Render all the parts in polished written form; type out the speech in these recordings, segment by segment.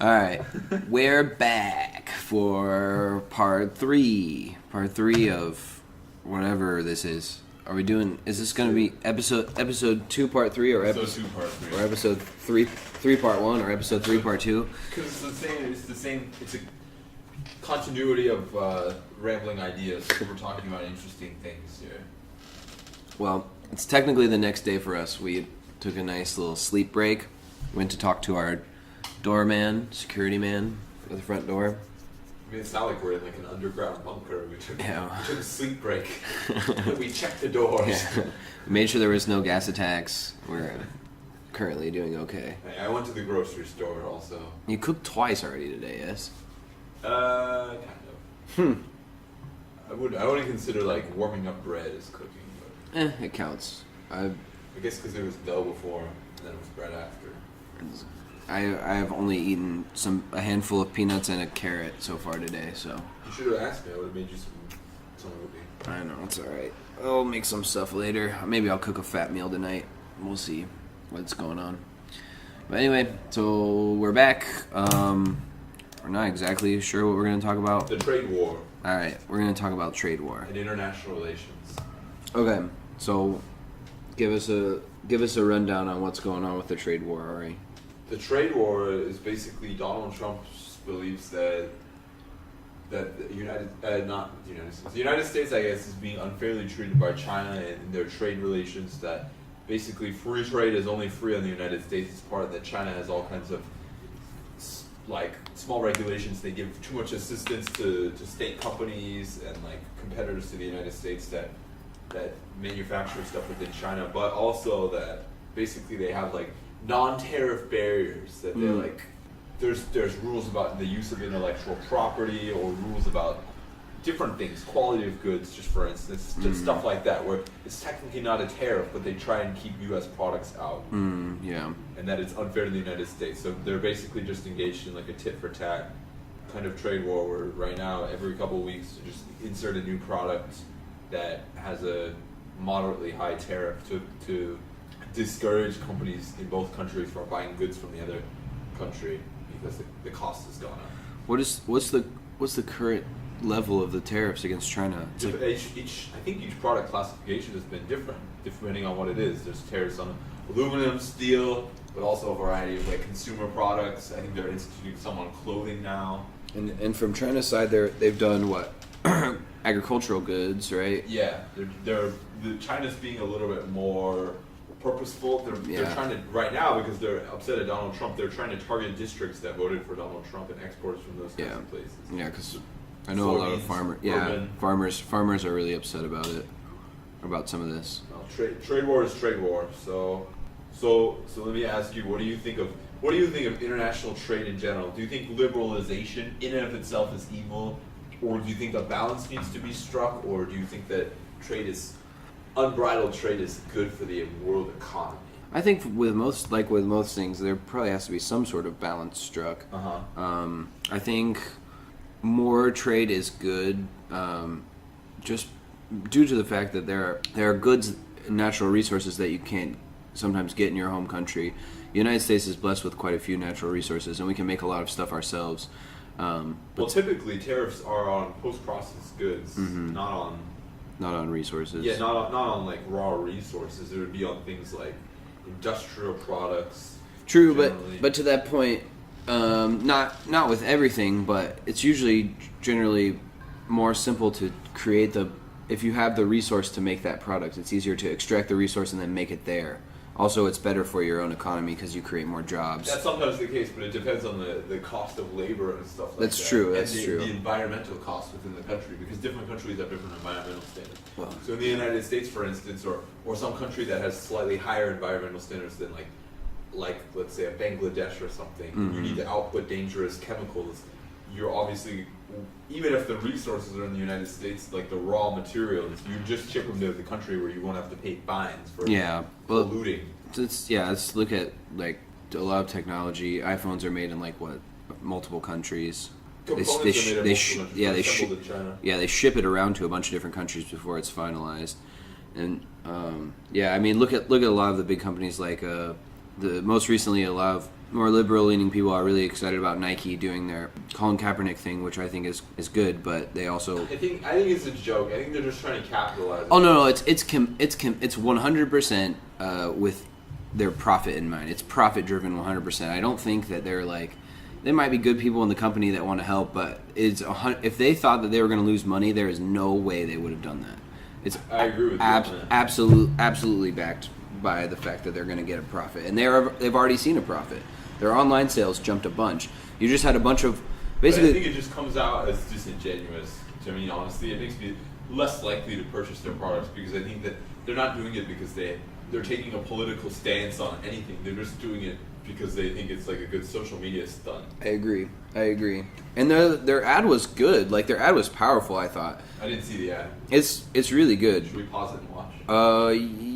All right, we're back for part three. Part three of whatever this is. Are we doing? Is this going to be episode 2 part 3 or episode 2 part 3 or episode 3 part 1 or episode 3 part 2? Because it's the same. It's a continuity of rambling ideas. We're talking about interesting things here. Well, it's technically the next day for us. We took a nice little sleep break. Went to talk to our security man at the front door. I mean, it's not like we're in like an underground bunker. We took a sleep break. We checked the doors. Yeah. Made sure there was no gas attacks. We're currently doing okay. I went to the grocery store also. You cooked twice already today, yes? Kind of. I wouldn't consider like warming up bread as cooking, but It counts. I guess because it was dough before and then it was bread after. I have only eaten a handful of peanuts and a carrot so far today, so. You should have asked me. I would have made you some roti. I know, it's alright. I'll make some stuff later. Maybe I'll cook a fat meal tonight. We'll see what's going on. But anyway, so we're back. We're not exactly sure what we're going to talk about. The trade war. Alright, we're going to talk about trade war. And international relations. Okay, so give us a rundown on what's going on with the trade war, Ari. The trade war is basically Donald Trump believes that the United States, I guess, is being unfairly treated by China in their trade relations. That basically free trade is only free on the United States. It's part of that China has all kinds of like small regulations. They give too much assistance to state companies and like competitors to the United States that manufacture stuff within China, but also that basically they have like non-tariff barriers that they're like there's rules about the use of intellectual property or rules about different things, quality of goods, just for instance, just stuff like that, where it's technically not a tariff, but they try and keep U.S. products out. Yeah. And that it's unfair to the United States. So they're basically just engaged in like a tit-for-tat kind of trade war where right now, every couple of weeks, you just insert a new product that has a moderately high tariff to discourage companies in both countries from buying goods from the other country because the cost has gone up. What's the current level of the tariffs against China? I think each product classification has been different depending on what it is. There's tariffs on aluminum, steel, but also a variety of like consumer products. I think they're instituting some on clothing now. And from China's side, they've done what? Agricultural goods, right? Yeah, China's being a little bit more purposeful. They're trying to right now because they're upset at Donald Trump. They're trying to target districts that voted for Donald Trump and exports from those kinds of places. Yeah, because I know a lot of farmers are really upset about it, about some of this. Well, trade war is trade war. So let me ask you, what do you think of international trade in general? Do you think liberalization in and of itself is evil? Or do you think a balance needs to be struck? Or do you think that unbridled trade is good for the world economy? I think with most things, there probably has to be some sort of balance struck. I think more trade is good, just due to the fact that there are goods and natural resources that you can't sometimes get in your home country. The United States is blessed with quite a few natural resources, and we can make a lot of stuff ourselves. Well, typically tariffs are on post-processed goods, not on resources. Yeah, not on like raw resources. It would be on things like industrial products. True, but to that point, not with everything, but it's usually generally more simple to create if you have the resource to make that product. It's easier to extract the resource and then make it there. Also, it's better for your own economy because you create more jobs. That's sometimes the case, but it depends on the cost of labor and stuff like that. That's true. The environmental costs within the country, because different countries have different environmental standards. Well, so in the United States, for instance, or some country that has slightly higher environmental standards than like let's say a Bangladesh or something, you need to output dangerous chemicals. You're obviously, even if the resources are in the United States, like the raw materials, you just ship them to the country where you won't have to pay fines for polluting. Let's look at like a lot of technology. iPhones are made in multiple countries. They ship it around to a bunch of different countries before it's finalized. And I mean, look at a lot of the big companies like most recently a lot of more liberal-leaning people are really excited about Nike doing their Colin Kaepernick thing, which I think is good. But they also, I think it's a joke. I think they're just trying to capitalize. Oh no, it's 100% with their profit in mind. It's profit driven 100%. I don't think that they're like, there might be good people in the company that want to help, but if they thought that they were going to lose money, there is no way they would have done that. It's I agree with you on that. absolutely backed by the fact that they're going to get a profit, and they've already seen a profit. Their online sales jumped a bunch. You just had a bunch of basically. But I think it just comes out as disingenuous. To me, honestly, it makes me less likely to purchase their products because I think that they're not doing it because they're taking a political stance on anything. They're just doing it because they think it's like a good social media stunt. I agree. And their ad was good. Like their ad was powerful. I thought. I didn't see the ad. It's really good. Should we pause it and watch?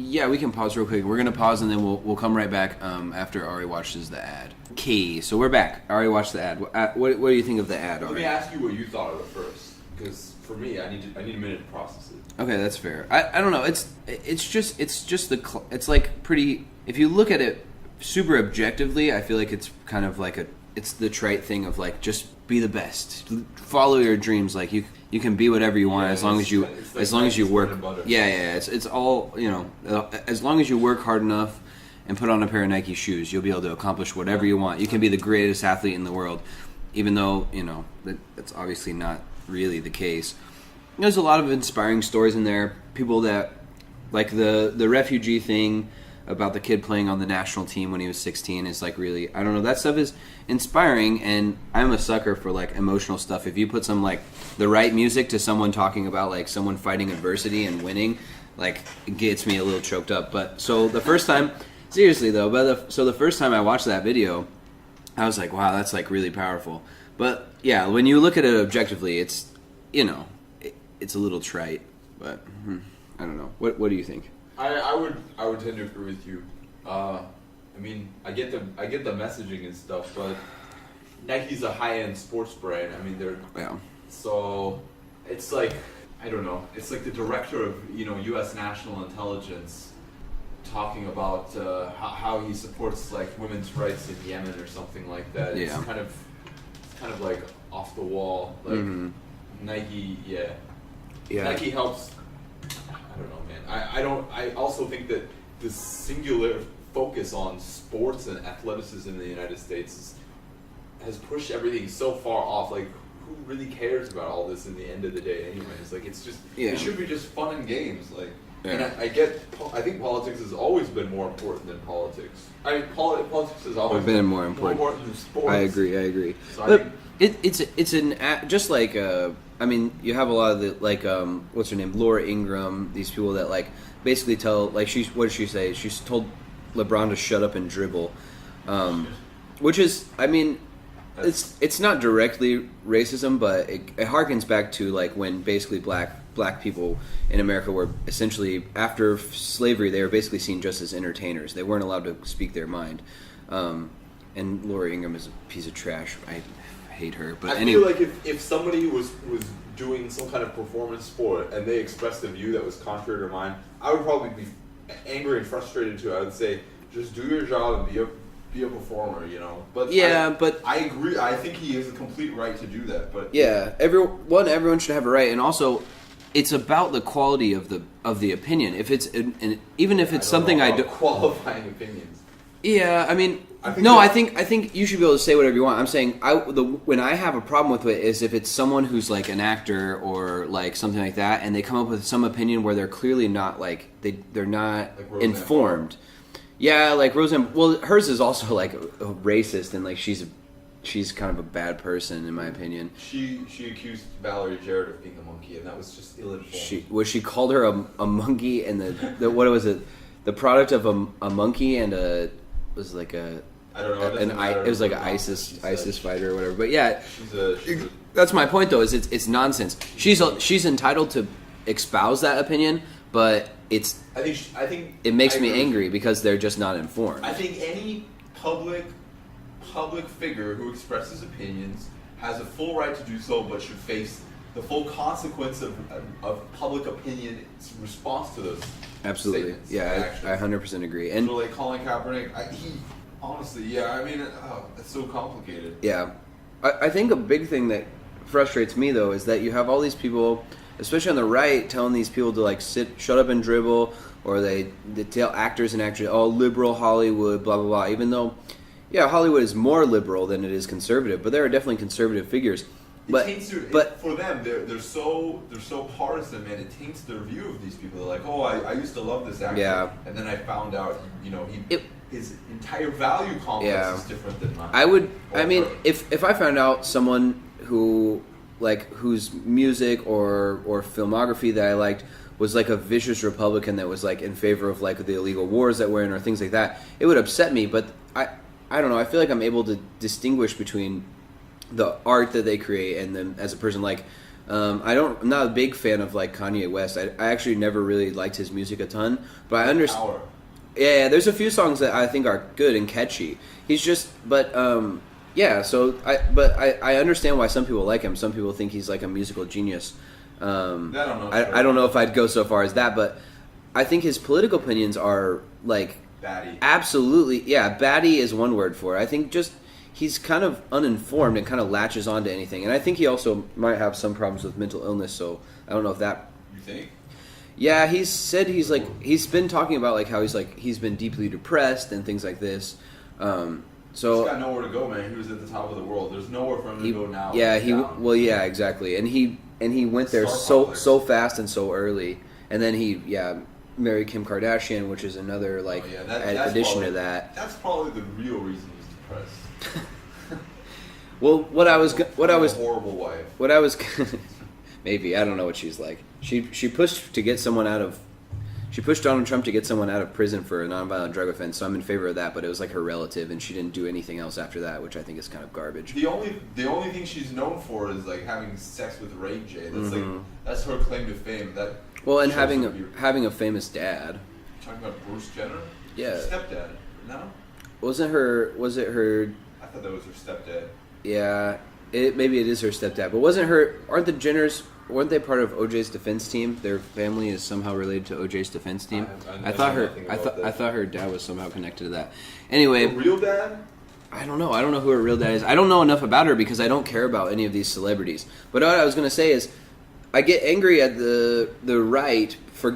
Yeah, we can pause real quick. We're gonna pause and then we'll come right back after Ari watches the ad. Okay, so we're back. Ari watched the ad. What do you think of the ad, Ari? Let me ask you what you thought of it first, because for me, I need a minute to process it. Okay, that's fair. I don't know. It's like pretty. If you look at it super objectively, I feel like it's kind of like it's the trite thing of like just be the best, follow your dreams. Like you can be whatever you want as long as you work. Yeah. It's all as long as you work hard enough and put on a pair of Nike shoes, you'll be able to accomplish whatever you want. You can be the greatest athlete in the world, even though that's obviously not really the case. There's a lot of inspiring stories in there. People that like the refugee thing about the kid playing on the national team when he was 16 is like really, I don't know, that stuff is inspiring, and I'm a sucker for like emotional stuff. If you put some like the right music to someone talking about like someone fighting adversity and winning, like it gets me a little choked up. But so the first time, seriously though, the first time I watched that video, I was like, wow, that's like really powerful. But yeah, when you look at it objectively, it's it's a little trite, but I don't know. What do you think? I would tend to agree with you. I mean, I get the messaging and stuff, but Nike's a high-end sports brand. I mean, so it's like, I don't know. It's like the director of U.S. National Intelligence talking about how he supports like women's rights in Yemen or something like that. It's kind of like off the wall. Like Nike, Nike helps. I don't know, man. I also think that the singular focus on sports and athleticism in the United States has pushed everything so far off. Like, who really cares about all this in the end of the day, anyways? Like, it's just it should be just fun and games. Like, and I think politics has always been more important than politics. I mean, politics has always been more important than sports. I agree. So but it's just like. I mean, you have a lot of the like, what's her name, Laura Ingraham. These people that like basically tell like what did she say? She's told LeBron to shut up and dribble, which is, I mean, it's not directly racism, but it harkens back to like when basically black people in America were essentially after slavery they were basically seen just as entertainers. They weren't allowed to speak their mind, and Laura Ingraham is a piece of trash. I hate her, but I feel like if somebody was doing some kind of performance sport and they expressed a view that was contrary to mine, I would probably be angry and frustrated too. I would say, just do your job and be a performer, But but I agree. I think he has a complete right to do that. But everyone should have a right, and also it's about the quality of the opinion. If it's even if it's something I do qualifying opinions. Yeah, I mean. I think you should be able to say whatever you want. I'm saying when I have a problem with it is if it's someone who's like an actor or like something like that, and they come up with some opinion where they're clearly not like they're not like informed. Yeah, like Roseanne. Well, hers is also like a racist, and like she's kind of a bad person in my opinion. She accused Valerie Jarrett of being a monkey, and that was just ill-informed. She called her a monkey, and the what was it? The product of a monkey and was like a. I don't know. It was like an ISIS fighter or whatever. But yeah, that's my point though. Is it's nonsense. She's entitled to espouse that opinion, but I think it makes me angry because they're just not informed. I think any public figure who expresses opinions has a full right to do so, but should face the full consequence of public opinion's response to those Absolutely. statements. Yeah, I 100% agree. And so like Colin Kaepernick, Honestly, yeah. I mean, it's so complicated. Yeah. I think a big thing that frustrates me, though, is that you have all these people, especially on the right, telling these people to, like, shut up and dribble, or they tell actors and actresses, oh, liberal Hollywood, blah, blah, blah, even though, yeah, Hollywood is more liberal than it is conservative, but there are definitely conservative figures. But for them, they're so partisan, man. It taints their view of these people. They're like, oh, I used to love this actor, yeah. and then I found out, his entire value complex is different than mine. I mean, if I found out someone who, like, whose music or filmography that I liked was like a vicious Republican that was like in favor of like the illegal wars that we're in or things like that, it would upset me. But I don't know. I feel like I'm able to distinguish between the art that they create and them as a person. Like, I'm not a big fan of like Kanye West. I actually never really liked his music a ton, but I understand. Yeah, there's a few songs that I think are good and catchy. He's just, yeah. So I understand why some people like him. Some people think he's like a musical genius. I don't know if I'd go so far as that, but I think his political opinions are like batty. Absolutely, yeah. Batty is one word for it. I think just he's kind of uninformed and kind of latches onto anything, and I think he also might have some problems with mental illness. So I don't know if that. You think? Yeah, he's said he's been talking about like how he's been deeply depressed and things like this. So he's got nowhere to go, man. He was at the top of the world. There's nowhere for him to go now. Yeah, yeah, exactly. And he went there so fast and so early, and then he married Kim Kardashian, which is another addition to that. That's probably the real reason he's depressed. Well, what I was a horrible wife. What I was maybe I don't know what she's like. She pushed Donald Trump to get someone out of prison for a nonviolent drug offense, so I'm in favor of that, but it was like her relative, and she didn't do anything else after that, which I think is kind of garbage. The only thing she's known for is like having sex with Ray J. That's that's her claim to fame. And having a famous dad. You're talking about Bruce Jenner? Yeah. Her stepdad. No? Was it her I thought that was her stepdad. Yeah. Maybe it is her stepdad, but aren't the Jenners, weren't they part of OJ's defense team? Their family is somehow related to OJ's defense team. I thought her dad was somehow connected to that. Anyway, her real dad? I don't know. I don't know who her real dad is. I don't know enough about her because I don't care about any of these celebrities. But what I was going to say is, I get angry at the right for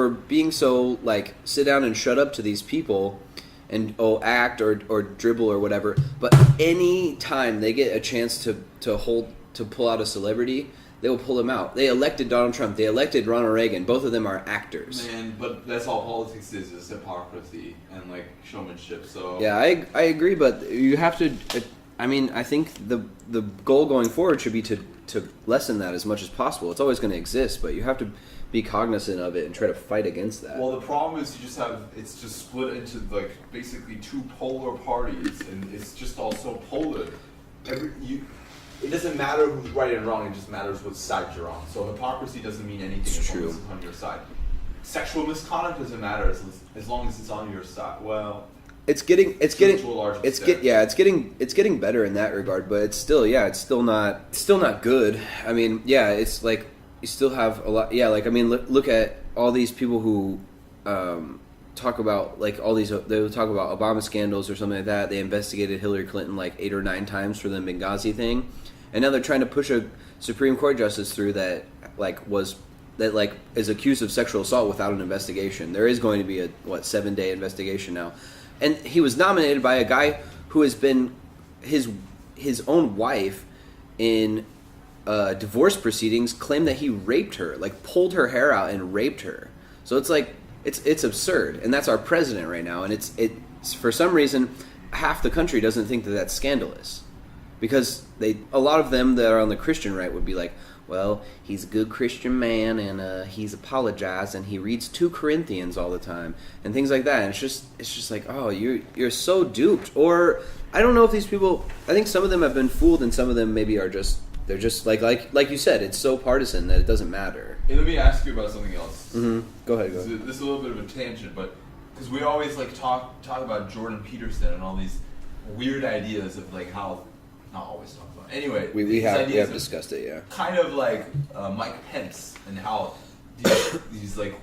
being so like sit down and shut up to these people and act or dribble or whatever. But any time they get a chance to pull out a celebrity, they will pull them out. They elected Donald Trump. They elected Ronald Reagan. Both of them are actors. Man, but that's all politics is hypocrisy and like showmanship. So yeah, I agree, but you have to. I mean, I think the goal going forward should be to lessen that as much as possible. It's always going to exist, but you have to be cognizant of it and try to fight against that. It's just split into like basically two polar parties, and it's just all so polar. It doesn't matter who's right and wrong. It just matters what side you're on. So hypocrisy doesn't mean anything as long as it's on your side. Sexual misconduct doesn't matter as long as it's on your side. Well, it's getting better in that regard, but it's still not good. I mean, yeah, it's like you still have a lot. Yeah, like I mean, look at all these people who talk about like all these. They would talk about Obama scandals or something like that. They investigated Hillary Clinton like 8 or 9 times for the Benghazi thing, and now they're trying to push a Supreme Court justice through that is accused of sexual assault without an investigation. There is going to be a 7-day investigation now. And he was nominated by a guy who has been his own wife in divorce proceedings claimed that he raped her, like pulled her hair out and raped her. So it's like it's absurd, and that's our president right now. And it's for some reason half the country doesn't think that that's scandalous, because a lot of them that are on the Christian right would be like, well, he's a good Christian man, and he's apologized, and he reads 2 Corinthians all the time, and things like that. And it's just like, oh, you're so duped. Or I don't know if these people. I think some of them have been fooled, and some of them maybe are just like you said, it's so partisan that it doesn't matter. Hey, let me ask you about something else. Mm-hmm. Go ahead. This is a little bit of a tangent, but because we always like talk about Jordan Peterson and all these weird ideas of like how. Not always talk about. Anyway, we have discussed it, yeah. Kind of like Mike Pence and how these like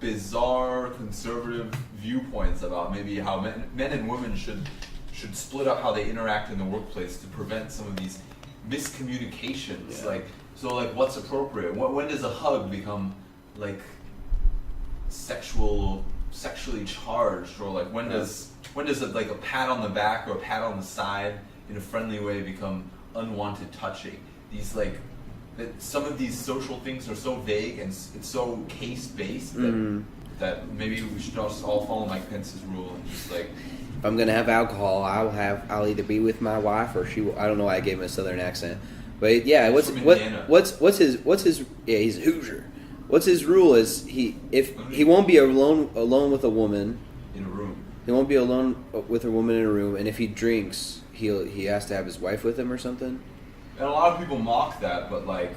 bizarre conservative viewpoints about maybe how men and women should split up how they interact in the workplace to prevent some of these miscommunications. Yeah. Like what's appropriate? When does a hug become like sexually charged, or like when does like a pat on the back or a pat on the side in a friendly way become unwanted touching? These like some of these social things are so vague and it's so case based that maybe we should just all follow Mike Pence's rule and just like, if I'm gonna have alcohol, I'll either be with my wife or she will. I don't know why I gave him a southern accent, but yeah, what's his? Yeah, he's a Hoosier. What's his rule? Is he won't be alone with a woman in a room. He won't be alone with a woman in a room, and if he drinks, he has to have his wife with him or something. And a lot of people mock that, but like,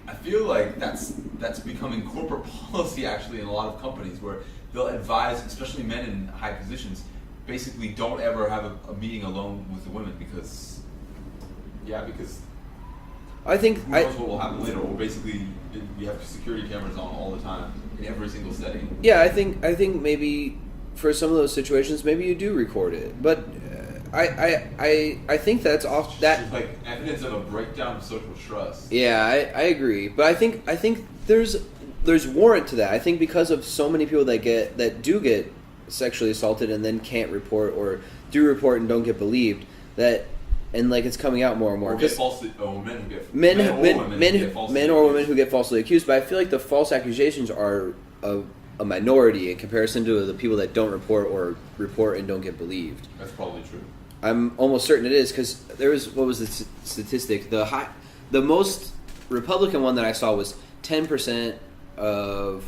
I feel like that's becoming corporate policy actually in a lot of companies where they'll advise, especially men in high positions, basically don't ever have a meeting alone with the women because I think who knows what will happen later. Or basically, we have security cameras on all the time in every single setting. Yeah, I think maybe for some of those situations, maybe you do record it, but I think that's off that. It's like evidence of a breakdown of social trust. Yeah, I agree, but I think there's warrant to that. I think because of so many people that do get sexually assaulted and then can't report, or do report and don't get believed, that and like it's coming out more and more. Or men or women who get falsely accused. But I feel like the false accusations are a minority in comparison to the people that don't report and don't get believed. That's probably true. I'm almost certain it is, because there was, what was the statistic? The most Republican one that I saw was 10% of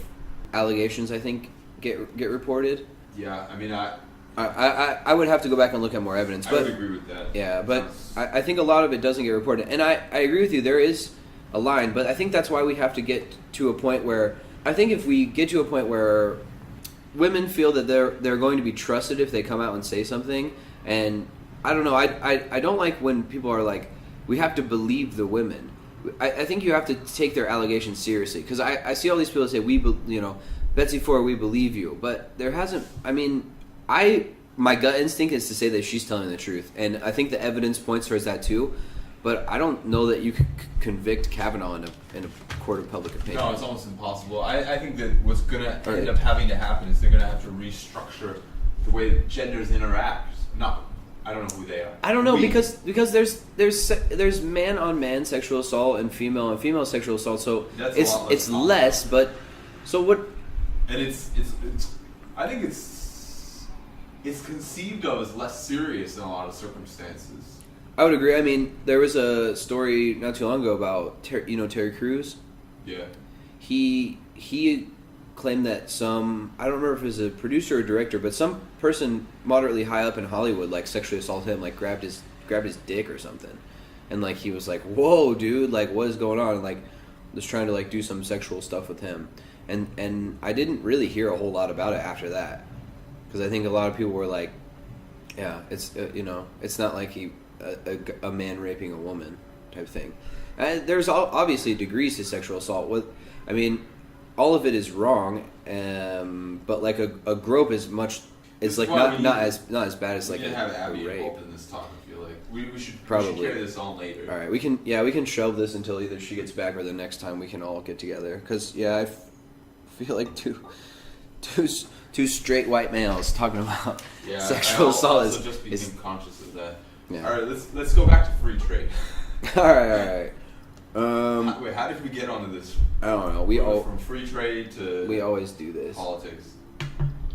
allegations, I think, get reported. Yeah, I mean, I would have to go back and look at more evidence. But I would agree with that. Yeah, but I think a lot of it doesn't get reported. And I agree with you, there is a line, but I think that's why we have to get to a point where, I think if we get to a point where women feel that they're going to be trusted if they come out and say something, and I don't know, I don't like when people are like, we have to believe the women. I think you have to take their allegations seriously, because I see all these people say, Betsy Ford, we believe you, but there hasn't, my gut instinct is to say that she's telling the truth, and I think the evidence points towards that too, but I don't know that you could convict Kavanaugh in a court of public opinion. No, it's almost impossible. I think that what's going to end up having to happen is they're going to have to restructure the way that genders interact. I don't know who they are. I don't know, because there's man on man sexual assault and female on female sexual assault, so it's less, but so what? And it's I think it's conceived of as less serious in a lot of circumstances. I would agree. I mean, there was a story not too long ago about Terry Crews. Yeah. He claimed that I don't remember if it was a producer or director, but some person moderately high up in Hollywood like sexually assaulted him, like grabbed his dick or something, and like he was like, "Whoa, dude! Like, what is going on?" And like was trying to like do some sexual stuff with him, and I didn't really hear a whole lot about it after that, because I think a lot of people were like, "Yeah, it's it's not like a man raping a woman type thing." And there's obviously degrees to sexual assault. All of it is wrong, but like a grope is much. It's like not as bad as like a have Abby rape. Involved in this talk. I feel like we should probably carry this on later. All right, we can shelve this until either she gets back or the next time we can all get together. Because I feel like two straight white males talking about sexual assault also just became conscious of that. Yeah. All right, let's go back to free trade. all right. Wait, how did we get onto this? I don't know. From free trade to we always do this. Politics.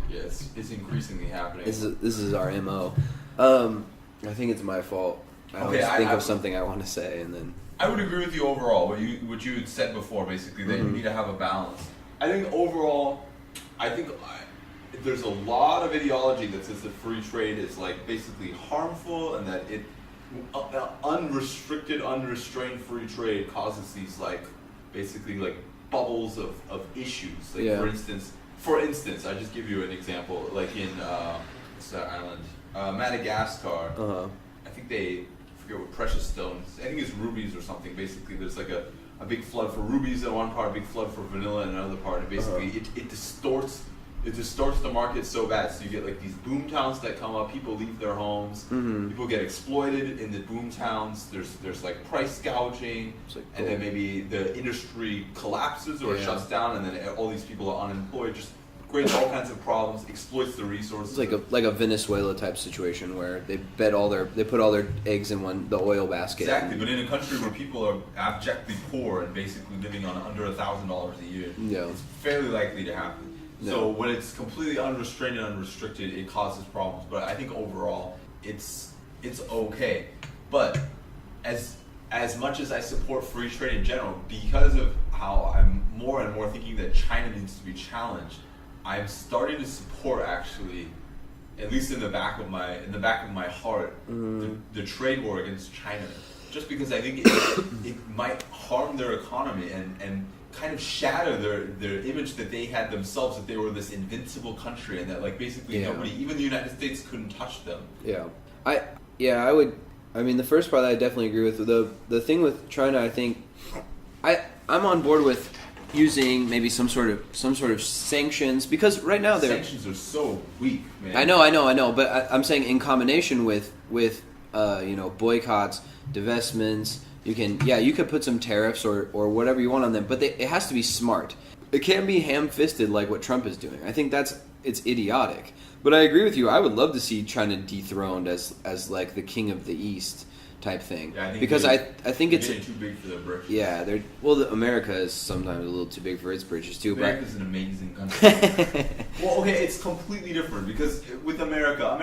Yeah, it's increasingly happening. This is our MO. I think it's my fault. I always think of something I want to say, and then I would agree with you overall. What you had said before, basically, that you need to have a balance. I think overall, there's a lot of ideology that says that free trade is like basically harmful, and that it unrestricted, unrestrained free trade causes these like basically like bubbles of issues. Like for instance, I just give you an example. Like in what's that island, Madagascar. Uh-huh. I think I forget what precious stones. I think it's rubies or something. Basically, there's like a a big flood for rubies in one part, a big flood for vanilla in another part, and basically it distorts the market so bad. So you get like these boom towns that come up, people leave their homes, people get exploited in the boom towns. There's like price gouging, like and then maybe the industry collapses or shuts down, and then all these people are unemployed. Just creates all kinds of problems, exploits the resources. It's like a Venezuela type situation where they put all their eggs in the oil basket. Exactly, but in a country where people are abjectly poor and basically living on under $1,000 a year, it's fairly likely to happen. So when it's completely unrestrained and unrestricted, it causes problems. But I think overall, it's okay. But as much as I support free trade in general, because of how I'm more and more thinking that China needs to be challenged, I'm starting to support, actually, at least in the back of my heart, the trade war against China. Just because I think it might harm their economy and kind of shatter their image that they had themselves, that they were this invincible country and that like basically nobody, even the United States, couldn't touch them. I would. I mean, the first part I definitely agree with. The thing with China, I think, I'm on board with using maybe some sort of sanctions, because right now sanctions are so weak, man. I know, but I'm saying in combination with boycotts, divestments. You could put some tariffs or whatever you want on them, but it has to be smart. It can't be ham-fisted like what Trump is doing. I think it's idiotic. But I agree with you. I would love to see China dethroned as like the king of the East type thing. Yeah, I think it's getting too big for their britches. Yeah, America is sometimes a little too big for its britches too. America's an amazing country. Well, okay, it's completely different because with America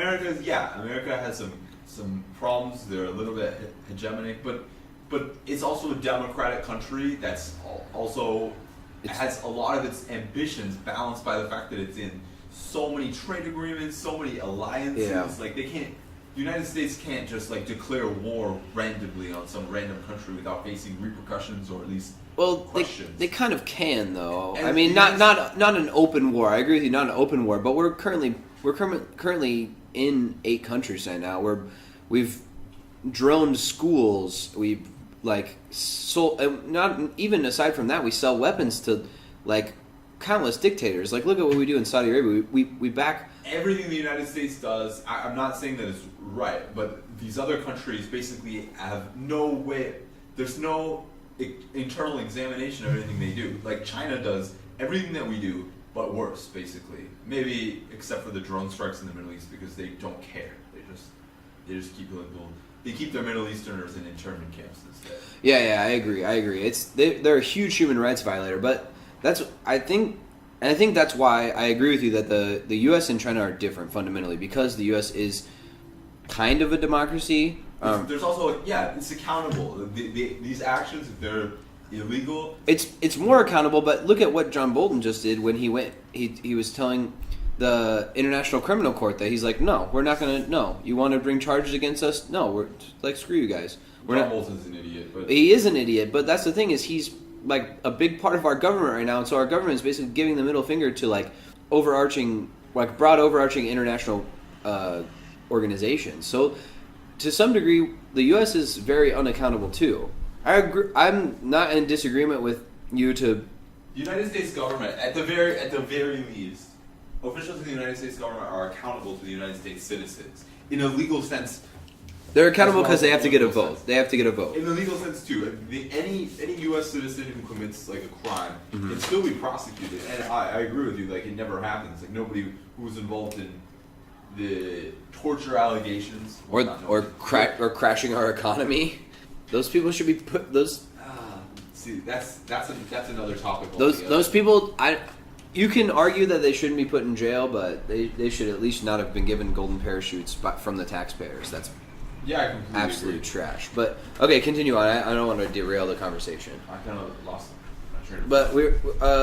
has some problems. They're a little bit hegemonic, but it's also a democratic country that's also has a lot of its ambitions balanced by the fact that it's in so many trade agreements, so many alliances. Yeah. Like the United States can't just like declare war randomly on some random country without facing repercussions or at least questions. They kind of can though. And I mean, not an open war. I agree with you, not an open war. But we're currently in 8 countries right now where we've droned schools. We've not even aside from that, we sell weapons to like countless dictators. Like, look at what we do in Saudi Arabia. We back everything the United States does. I'm not saying that it's right, but these other countries basically have no way. There's no internal examination of anything they do. Like China does everything that we do, but worse, basically. Maybe except for the drone strikes in the Middle East because they don't care. They just keep doing. They keep their Middle Easterners in internment camps instead. Yeah, I agree. They're a huge human rights violator, but I think that's why I agree with you that the U.S. and China are different fundamentally, because the U.S. is kind of a democracy. There's also it's accountable. These actions, if they're illegal, it's more accountable. But look at what John Bolton just did when he went. He was telling the International Criminal Court that he's like, no, we're not gonna. No, you want to bring charges against us? No, we're like, screw you guys. John Bolton's an idiot. But he is an idiot. But that's the thing, is he's like a big part of our government right now, and so our government is basically giving the middle finger to like broad overarching international organizations. So to some degree, the U.S. is very unaccountable too. I agree. I'm not in disagreement with you to. The United States government, at the very least, officials of the United States government are accountable to the United States citizens in a legal sense. They're accountable because they have to get a vote. They have to get a vote. In the legal sense too. Any U.S. citizen who commits like a crime can still be prosecuted. And I agree with you. Like, it never happens. Like, nobody who was involved in the torture allegations or crashing our economy. Those people should be put. See, that's another topic. Those people, you can argue that they shouldn't be put in jail, but they should at least not have been given golden parachutes from the taxpayers. That's I completely absolute agree. trash. But okay, continue on. I don't want to derail the conversation. I kind of lost my train of thought. But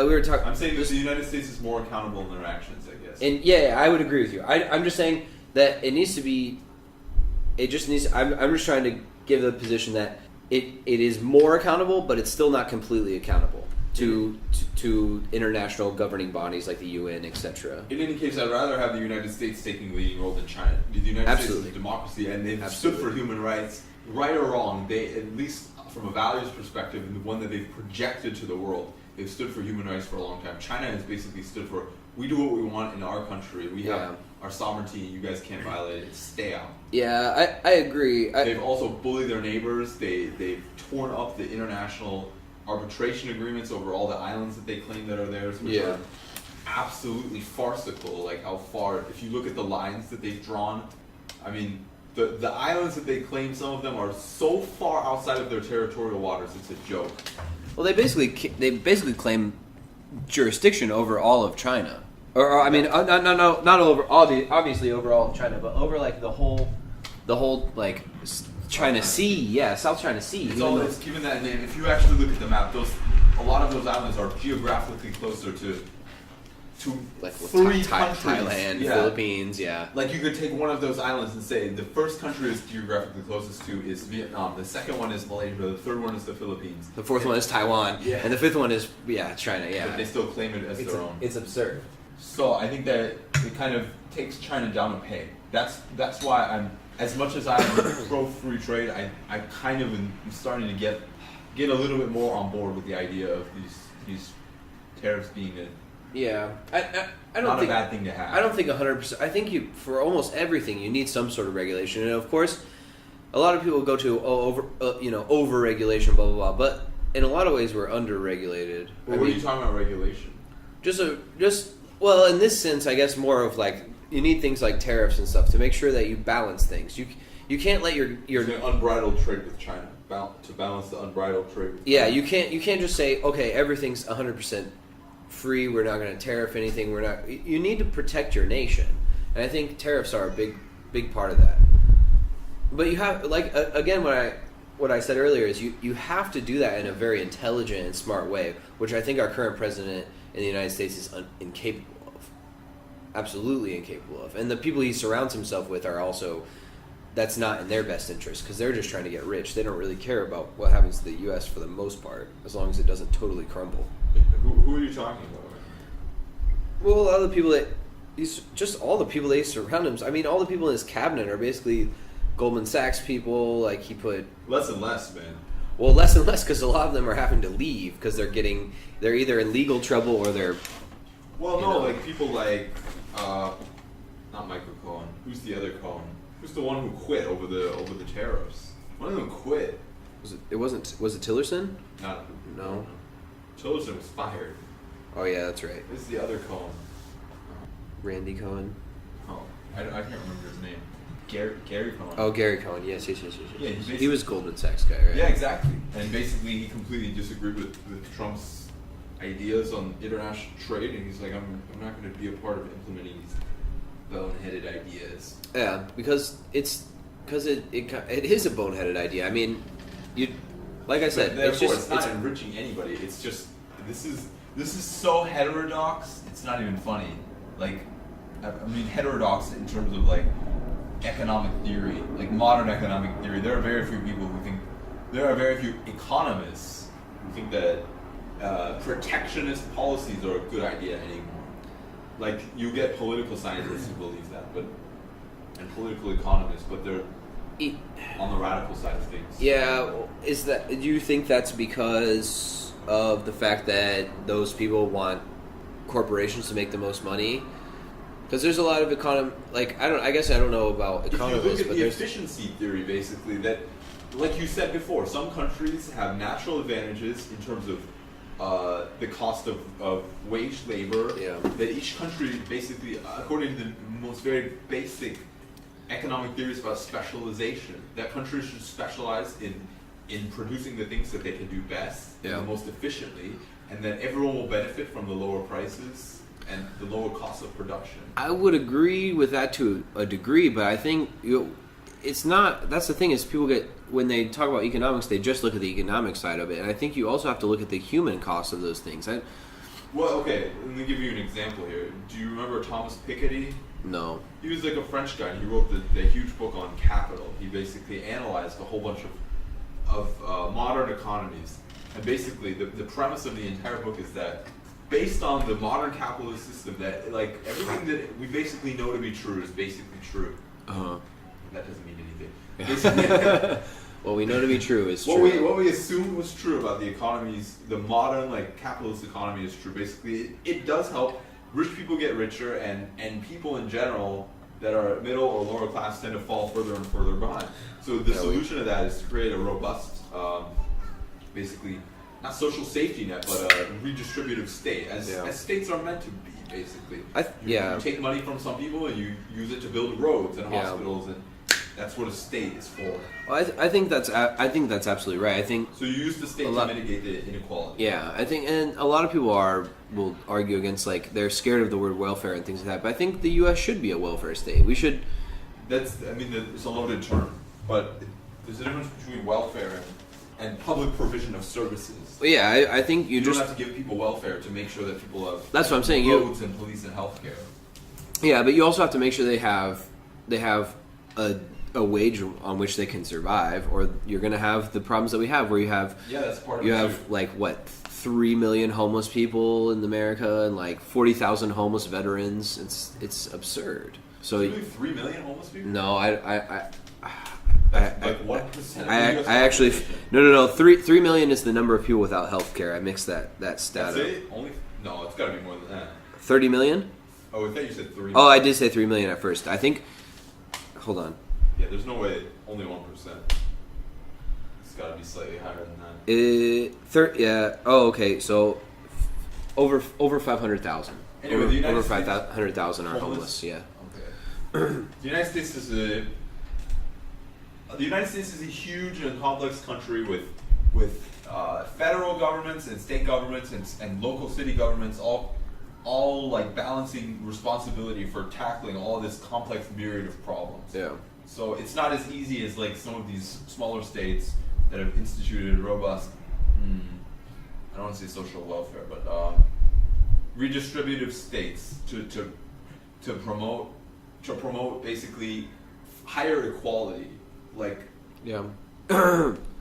we were talking. I'm saying that the United States is more accountable in their actions, I guess. And I would agree with you. I'm just saying that it needs to be. It just needs. I'm just trying to give the position that it is more accountable, but it's still not completely accountable to international governing bodies like the UN, etc. In any case, I'd rather have the United States taking a leading role than China. The United States is a democracy, and they've stood for human rights right or wrong, they, at least from a values perspective, and the one that they've projected to the world, they've stood for human rights for a long time. China has basically stood for, we do what we want in our country. We have our sovereignty. You guys can't violate it. Stay out. Yeah, I agree. They've also bullied their neighbors. They've torn up the international arbitration agreements over all the islands that they claim that are theirs, which are absolutely farcical. Like how far, if you look at the lines that they've drawn, I mean, the islands that they claim, some of them are so far outside of their territorial waters, it's a joke. Well, they basically claim jurisdiction over all of China, or I mean, not over obviously over all of China, but over like the whole like China Sea, South China Sea. It's given that name. If you actually look at the map, a lot of those islands are geographically closer to like three countries. Thailand, Philippines, Like you could take one of those islands and say the first country is geographically closest to is Vietnam, the second one is Malaysia, the third one is the Philippines, the fourth one is Taiwan, and the fifth one is China. But they still claim it as their own. It's absurd. So I think that it kind of takes China down a peg. That's why I'm, as much as I'm pro free trade, I kind of am starting to get a little bit more on board with the idea of these tariffs being I don't not think a bad thing to have. I don't think 100%. I think for almost everything you need some sort of regulation, and of course, a lot of people go to over regulation, blah blah blah. But in a lot of ways, we're under regulated. What are you talking about regulation? Well, in this sense, I guess more of like you need things like tariffs and stuff to make sure that you balance things. You can't let your unbridled trade with China to balance the unbridled trade. With China. You can't just say okay, everything's 100% free. We're not going to tariff anything. We're not. You need to protect your nation, and I think tariffs are a big part of that. But you have again what I said earlier is you have to do that in a very intelligent and smart way, which I think our current president in the United States is incapable of. Absolutely incapable of, and the people he surrounds himself with are also. That's not in their best interest because they're just trying to get rich. They don't really care about what happens to the U.S. for the most part, as long as it doesn't totally crumble. Who are you talking about? Well, a lot of the people all the people they surround him. I mean, all the people in his cabinet are basically Goldman Sachs people. Like he put less and less, man. Well, less and less because a lot of them are having to leave because they're either in legal trouble or they're. Well, no, like people like not Michael Cohen. Who's the other Cohen? Who's the one who quit over the tariffs? One of them quit. Was it Tillerson? No. Tillerson was fired. Oh yeah, that's right. This is the other Cohen. Randy Cohen. Oh, I can't remember his name. Gary Cohen. Oh, Gary Cohen. Yes. Yeah, he was Goldman Sachs guy, right? Yeah, exactly. And basically, he completely disagreed with Trump's ideas on international trade, and he's like, I'm not going to be a part of implementing these boneheaded ideas. Yeah, because it is a boneheaded idea. I mean, like I said, it's not enriching anybody. It's just this is so heterodox. It's not even funny. Like, I mean, heterodox in terms of like economic theory, like modern economic theory. There are very few people who think. There are very few economists who think that protectionist policies are a good idea anymore. Like, you get political scientists who believe that, and political economists, but they're on the radical side of things. Yeah, do you think that's because of the fact that those people want corporations to make the most money? Because there's a lot of I guess I don't know about economists, if you look at but the there's efficiency theory, basically, that, like you said before, some countries have natural advantages in terms of the cost of wage labor, that each country basically, according to the most very basic economic theories about specialization, that countries should specialize in producing the things that they can do best and the most efficiently, and then everyone will benefit from the lower prices and the lower cost of production. I would agree with that to a degree, but I think it's not. That's the thing is people when they talk about economics, they just look at the economic side of it, and I think you also have to look at the human cost of those things. Well, okay, let me give you an example here. Do you remember Thomas Piketty? No. He was like a French guy, and he wrote the huge book on capital. He basically analyzed a whole bunch of modern economies, and basically the premise of the entire book is that based on the modern capitalist system, that like everything that we basically know to be true is basically true. Uh-huh. That doesn't mean anything. What we know to be true is what true. what we assumed was true about the economies, the modern like capitalist economy is true. Basically, it does help. Rich people get richer, and people in general that are middle or lower class tend to fall further and further behind. So the solution to that is to create a robust, basically, not social safety net, but a redistributive state, as states are meant to be, basically. You take money from some people and you use it to build roads and hospitals, and that's what a state is for. Well, I think that's absolutely right. I think so. You use the state to mitigate the inequality. Yeah, I think, and a lot of people will argue against, like, they're scared of the word welfare and things like that. But I think the U.S. should be a welfare state. We should. It's a loaded term, but there's a difference between welfare and public provision of services. Well, yeah, I think you don't have to give people welfare to make sure that people have. That's what I'm saying. Roads and police and healthcare. Yeah, but you also have to make sure they have a wage on which they can survive, or you're going to have the problems that we have, where you have that's part of you it have too. like what 3 million homeless people in America and like 40,000 homeless veterans. It's absurd. So really 3 million homeless people? No, like 1%. I actually no 3 million is the number of people without health care. I mixed that stat up. That's it? No, it's got to be more than that. 30 million? Oh, I thought you said 3 million. Oh, I did say 3 million at first. I think. Hold on. Yeah, there's no way. Only 1%. It's got to be slightly higher than that. Yeah. Oh, okay. So over 500,000. Anyway, over 500,000 are homeless. Yeah. Okay. The United States is a huge and complex country with federal governments and state governments and local city governments all like balancing responsibility for tackling all this complex myriad of problems. Yeah. So it's not as easy as like some of these smaller states that have instituted robust, I don't want to say social welfare, but redistributive states to promote basically higher equality, like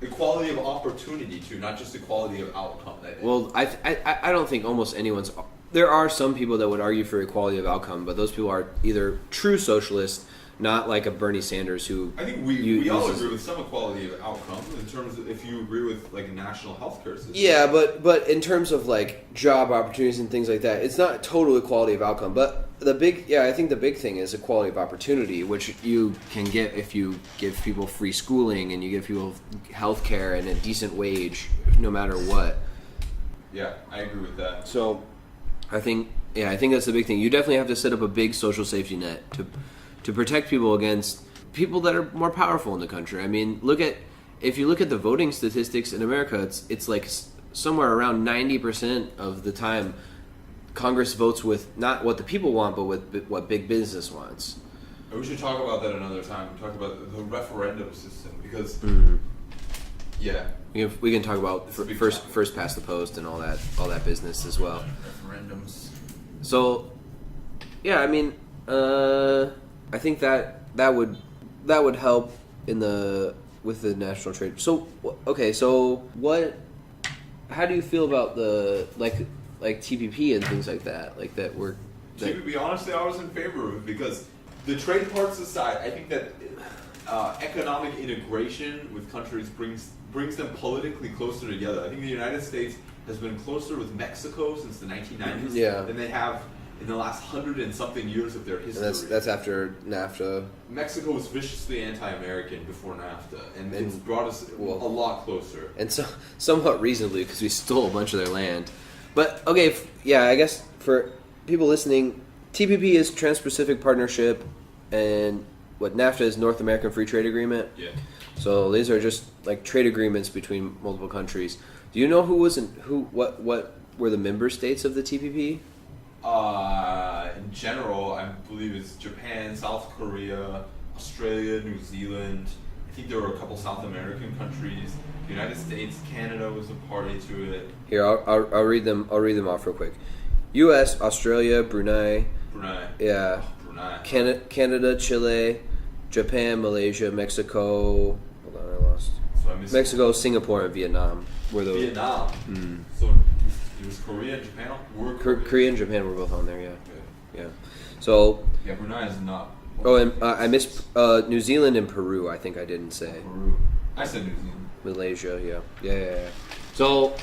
equality of opportunity too, not just equality of outcome. Well, I don't think almost anyone's. There are some people that would argue for equality of outcome, but those people are either true socialists, not like a Bernie Sanders who. I think we all agree with some equality of outcome in terms of if you agree with like a national healthcare system. Yeah, but in terms of like job opportunities and things like that, it's not total equality of outcome. But I think the big thing is equality of opportunity, which you can get if you give people free schooling and you give people health care and a decent wage, no matter what. Yeah, I agree with that. So, I think that's the big thing. You definitely have to set up a big social safety net to protect people against people that are more powerful in the country. I mean, if you look at the voting statistics in America, it's like somewhere around 90% of the time Congress votes with not what the people want, but with what big business wants. We should talk about that another time. Talk about the referendum system because yeah, we can talk about first past the post and all that business as well. Referendums. So, yeah, I mean, I think that would help with the national trade. So, okay, so how do you feel about the like TPP and things like that? Like that work. To be honestly, I was in favor of it because the trade parts aside, I think that economic integration with countries brings them politically closer together. I think the United States has been closer with Mexico since the 1990s than they have in the last 100 and something years of their history. And that's after NAFTA. Mexico was viciously anti-American before NAFTA, and it's brought us a lot closer. And so somewhat reasonably because we stole a bunch of their land. But okay, I guess for people listening, TPP is Trans-Pacific Partnership, and what NAFTA is North American Free Trade Agreement. Yeah. So these are just like trade agreements between multiple countries. Do you know what were the member states of the TPP? In general, I believe it's Japan, South Korea, Australia, New Zealand. I think there were a couple South American countries. The United States, Canada was a party to it. Here, I'll read them. I'll read them off real quick. U.S., Australia, Brunei. Yeah. Brunei. Canada, Chile, Japan, Malaysia, Mexico. Hold on, I lost. So Mexico, Singapore, and Vietnam were those. Vietnam. So it was Korea and Japan. Korea and Japan were both on there. Yeah. So. Yeah, Brunei is not. Oh, and I missed New Zealand and Peru. I think I didn't say. Peru. I said New Zealand. Malaysia, yeah. So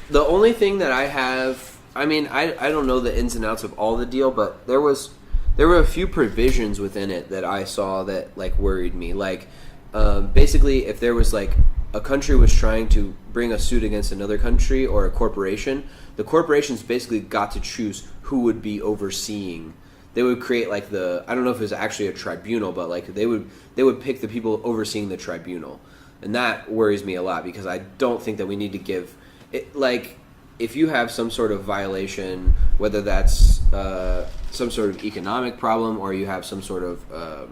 the only thing that I have, I mean, I don't know the ins and outs of all the deal, but there were a few provisions within it that I saw that like worried me. Like basically, if there was like a country was trying to bring a suit against another country or a corporation, the corporations basically got to choose who would be overseeing. They would create like I don't know if it was actually a tribunal, but like they would pick the people overseeing the tribunal. And that worries me a lot because I don't think that we need to give it, like, if you have some sort of violation, whether that's some sort of economic problem or you have some sort of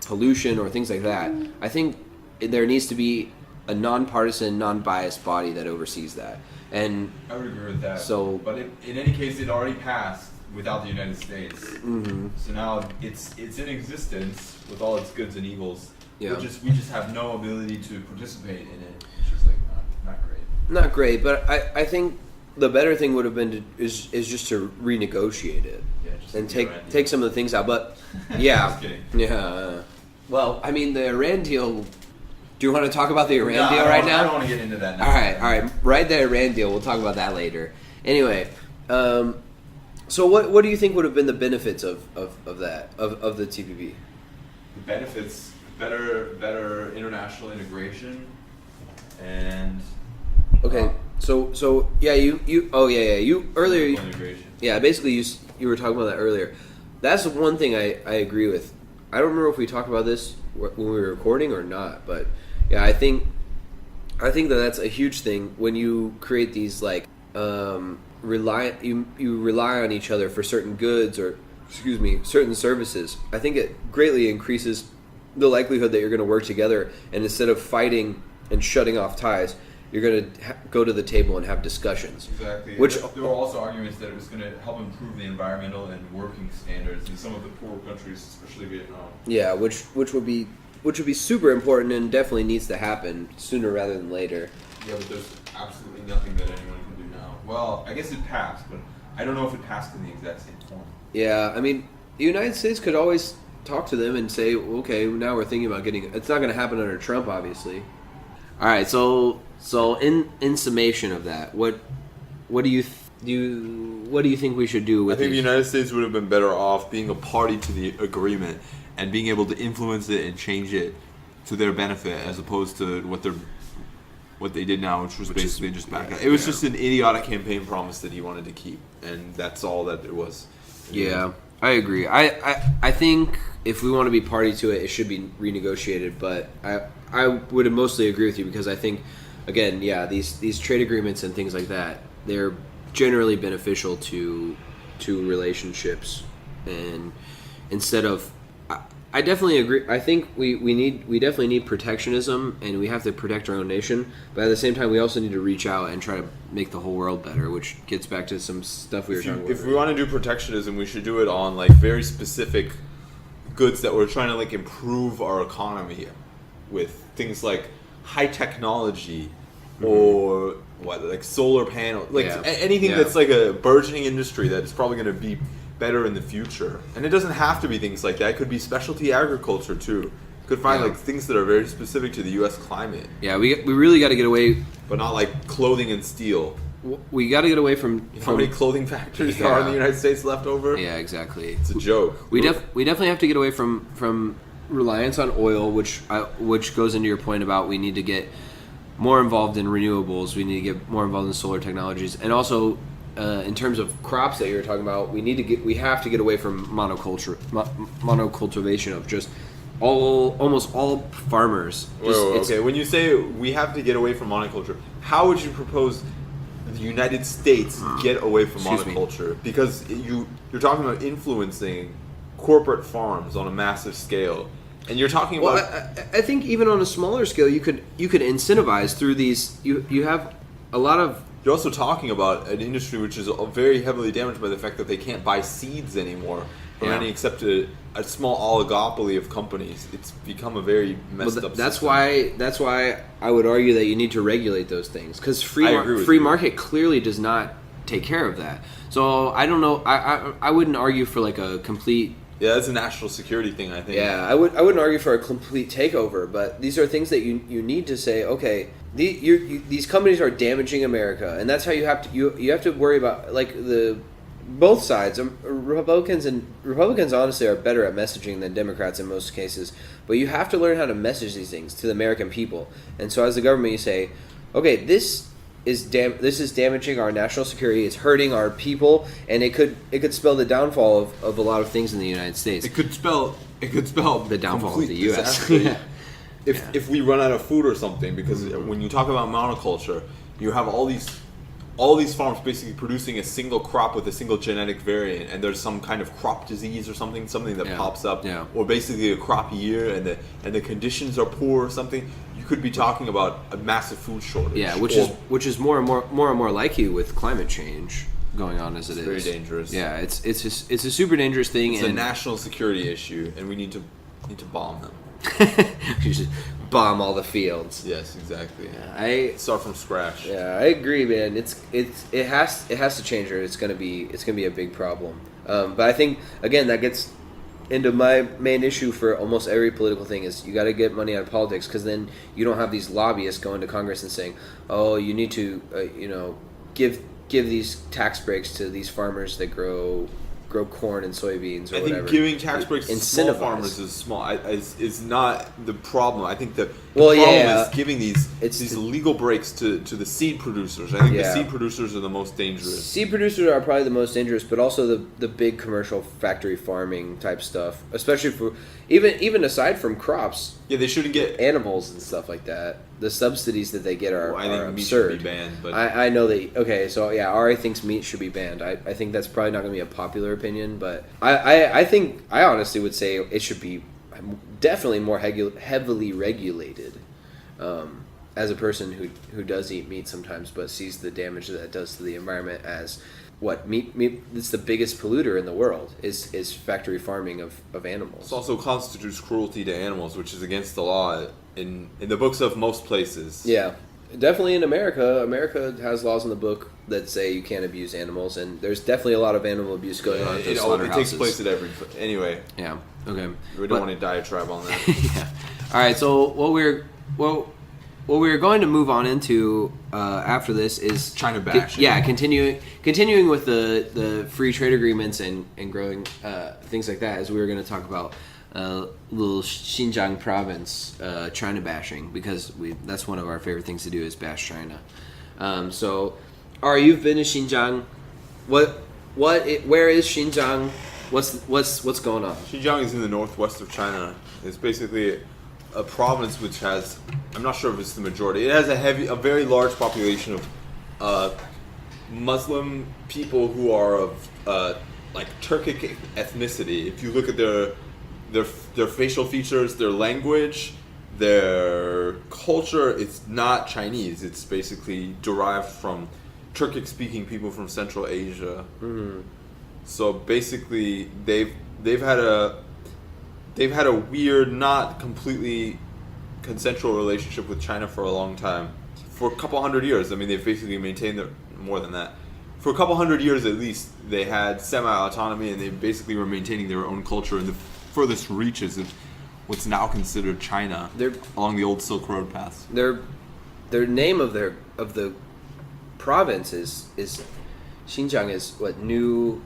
pollution or things like that, I think there needs to be a nonpartisan, non-biased body that oversees that. And I would agree with that. So, but in any case, it already passed without the United States. Mm-hmm. So now it's in existence with all its goods and evils. Yeah. We just have no ability to participate in it. It's just like not great. Not great, but I think the better thing would have been is just to renegotiate it. Yeah, just and take some of the things out. But yeah, just kidding. Yeah. Well, I mean, the Iran deal. Do you want to talk about the Iran deal right now? I don't want to get into that now. All right. Right, the Iran deal. We'll talk about that later. Anyway, so what do you think would have been the benefits of that of the TPP? The benefits: better international integration, and okay. So yeah, you earlier. Integration. Yeah, basically you were talking about that earlier. That's one thing I agree with. I don't remember if we talked about this when we were recording or not, but yeah, I think that that's a huge thing when you create these like you rely on each other for certain goods or certain services. I think it greatly increases the likelihood that you're going to work together, and instead of fighting and shutting off ties, you're going to go to the table and have discussions. Exactly. Which there were also arguments that it was going to help improve the environmental and working standards in some of the poor countries, especially Vietnam. Yeah, which would be super important and definitely needs to happen sooner rather than later. Yeah, but there's absolutely nothing that anyone can do now. Well, I guess it passed, but I don't know if it passed in the exact same form. Yeah, I mean, the United States could always talk to them and say, okay, now we're thinking about getting. It's not going to happen under Trump, obviously. All right, so in summation of that, what do you think we should do with? I think the United States would have been better off being a party to the agreement and being able to influence it and change it to their benefit, as opposed to what they did now, which was basically just back. It was just an idiotic campaign promise that he wanted to keep, and that's all that it was. Yeah, I agree. I think if we want to be party to it, it should be renegotiated. But I would mostly agree with you because I think, again, yeah, these trade agreements and things like that, they're generally beneficial to relationships, and instead of. I definitely agree. I think we definitely need protectionism, and we have to protect our own nation. But at the same time, we also need to reach out and try to make the whole world better, which gets back to some stuff we were talking about. If we want to do protectionism, we should do it on like very specific goods that we're trying to like improve our economy with, things like high technology or like solar panel, like anything that's like a burgeoning industry that is probably going to be better in the future. And it doesn't have to be things like that. It could be specialty agriculture too. You could find like things that are very specific to the U.S. climate. Yeah, we really got to get away, but not like clothing and steel. We got to get away from how many clothing factories there are in the United States left over. Yeah, exactly. It's a joke. We definitely have to get away from reliance on oil, which goes into your point about we need to get more involved in renewables. We need to get more involved in solar technologies, and also. In terms of crops that you were talking about, we have to get away from monocultivation of just almost all farmers. Okay, when you say we have to get away from monoculture, how would you propose the United States get away from monoculture? Because you're talking about influencing corporate farms on a massive scale, and you're talking about. Well, I think even on a smaller scale, you could incentivize through these. You have a lot of. You're also talking about an industry which is very heavily damaged by the fact that they can't buy seeds anymore from any except a small oligopoly of companies. It's become a very messed up that's system. That's why I would argue that you need to regulate those things, because free market clearly does not take care of that. So I don't know. I wouldn't argue for like a complete Yeah, that's a national security thing, I think. Yeah, I wouldn't argue for a complete takeover, but these are things that you need to say. Okay, these companies are damaging America, and that's how you have to worry about like the both sides. Republicans honestly are better at messaging than Democrats in most cases, but you have to learn how to message these things to the American people. And so, as the government, you say, okay, this is damaging our national security. It's hurting our people, and it could spell the downfall of a lot of things in the United States. It could spell the downfall of the U.S. Yeah. If we run out of food or something, because when you talk about monoculture, you have all these farms basically producing a single crop with a single genetic variant, and there's some kind of crop disease or something that pops up, or basically a crop year, and the conditions are poor or something. You could be talking about a massive food shortage. Yeah, which is more and more likely with climate change going on as it is. Very dangerous. Yeah, it's a super dangerous thing. It's a national security issue, and we need to bomb them. You should bomb all the fields. Yes, exactly. Yeah, I start from scratch. Yeah, I agree, man. It has to change, or it's gonna be a big problem. But I think again that gets into my main issue for almost every political thing is you got to get money out of politics, because then you don't have these lobbyists going to Congress and saying, oh, you need to give these tax breaks to these farmers that grow corn and soybeans or whatever. I think giving tax breaks to small farmers is not the problem. I think the problem is giving these legal breaks to the seed producers. I think the seed producers are the most dangerous. Seed producers are probably the most dangerous, but also the big commercial factory farming type stuff, especially for even aside from crops. Yeah, they shouldn't get animals and stuff like that. The subsidies that they get are I think absurd. Meat should be banned, but I know that. Okay, so yeah, Ari thinks meat should be banned. I think that's probably not going to be a popular opinion, but I think I honestly would say it should be definitely more heavily regulated. As a person who does eat meat sometimes, but sees the damage that it does to the environment as meat it's the biggest polluter in the world is factory farming of animals. It also constitutes cruelty to animals, which is against the law in the books of most places. Yeah, definitely in America. America has laws in the book that say you can't abuse animals, and there's definitely a lot of animal abuse going on. It takes place at every anyway. Yeah. Okay. We don't want to diatribe on that. Yeah. All right. So what we're going to move on into after this is China bashing. Continuing with the free trade agreements and growing things like that, as we were going to talk about little Xinjiang province China bashing, because that's one of our favorite things to do is bash China. So, you've been to Xinjiang. Where is Xinjiang? What's going on? Xinjiang is in the northwest of China. It's basically a province which has, I'm not sure if it's the majority. It has a very large population of Muslim people who are of like Turkic ethnicity. If you look at their facial features, their language, their culture, it's not Chinese. It's basically derived from Turkic-speaking people from Central Asia. Mm-hmm. So basically, they've had a weird, not completely consensual relationship with China for a long time. For a couple hundred years. I mean, they've basically maintained more than that. For a couple hundred years at least, they had semi-autonomy, and they basically were maintaining their own culture in the furthest reaches of what's now considered China, along the old Silk Road paths. Their name of the province is Xinjiang is what new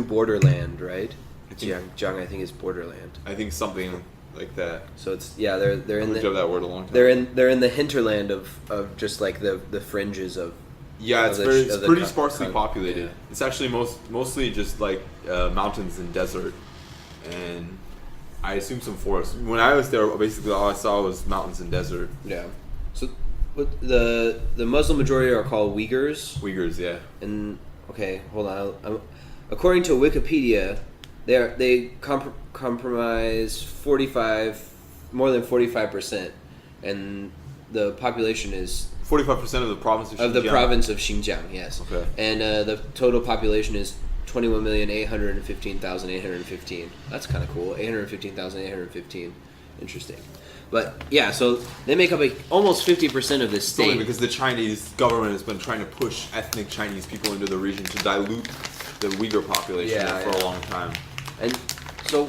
borderland, right? Jiang I think is borderland. I think something like that. So it's they're in that word a long time. They're in the hinterland of just like the fringes of. Yeah, it's pretty sparsely populated. Yeah. It's actually mostly just like mountains and desert, and I assume some forest. When I was there, basically all I saw was mountains and desert. Yeah. So, the Muslim majority are called Uyghurs. Uyghurs, yeah. And okay, hold on. According to Wikipedia, they comprise more than 45%, and the population is 45% of the province of Xinjiang. Of the province of Xinjiang, yes. Okay. And the total population is 21,815,815. That's kind of cool. 815,815. Interesting. But yeah, so they make up almost 50% of this state. Totally, because the Chinese government has been trying to push ethnic Chinese people into the region to dilute the Uyghur population for a long time. And So,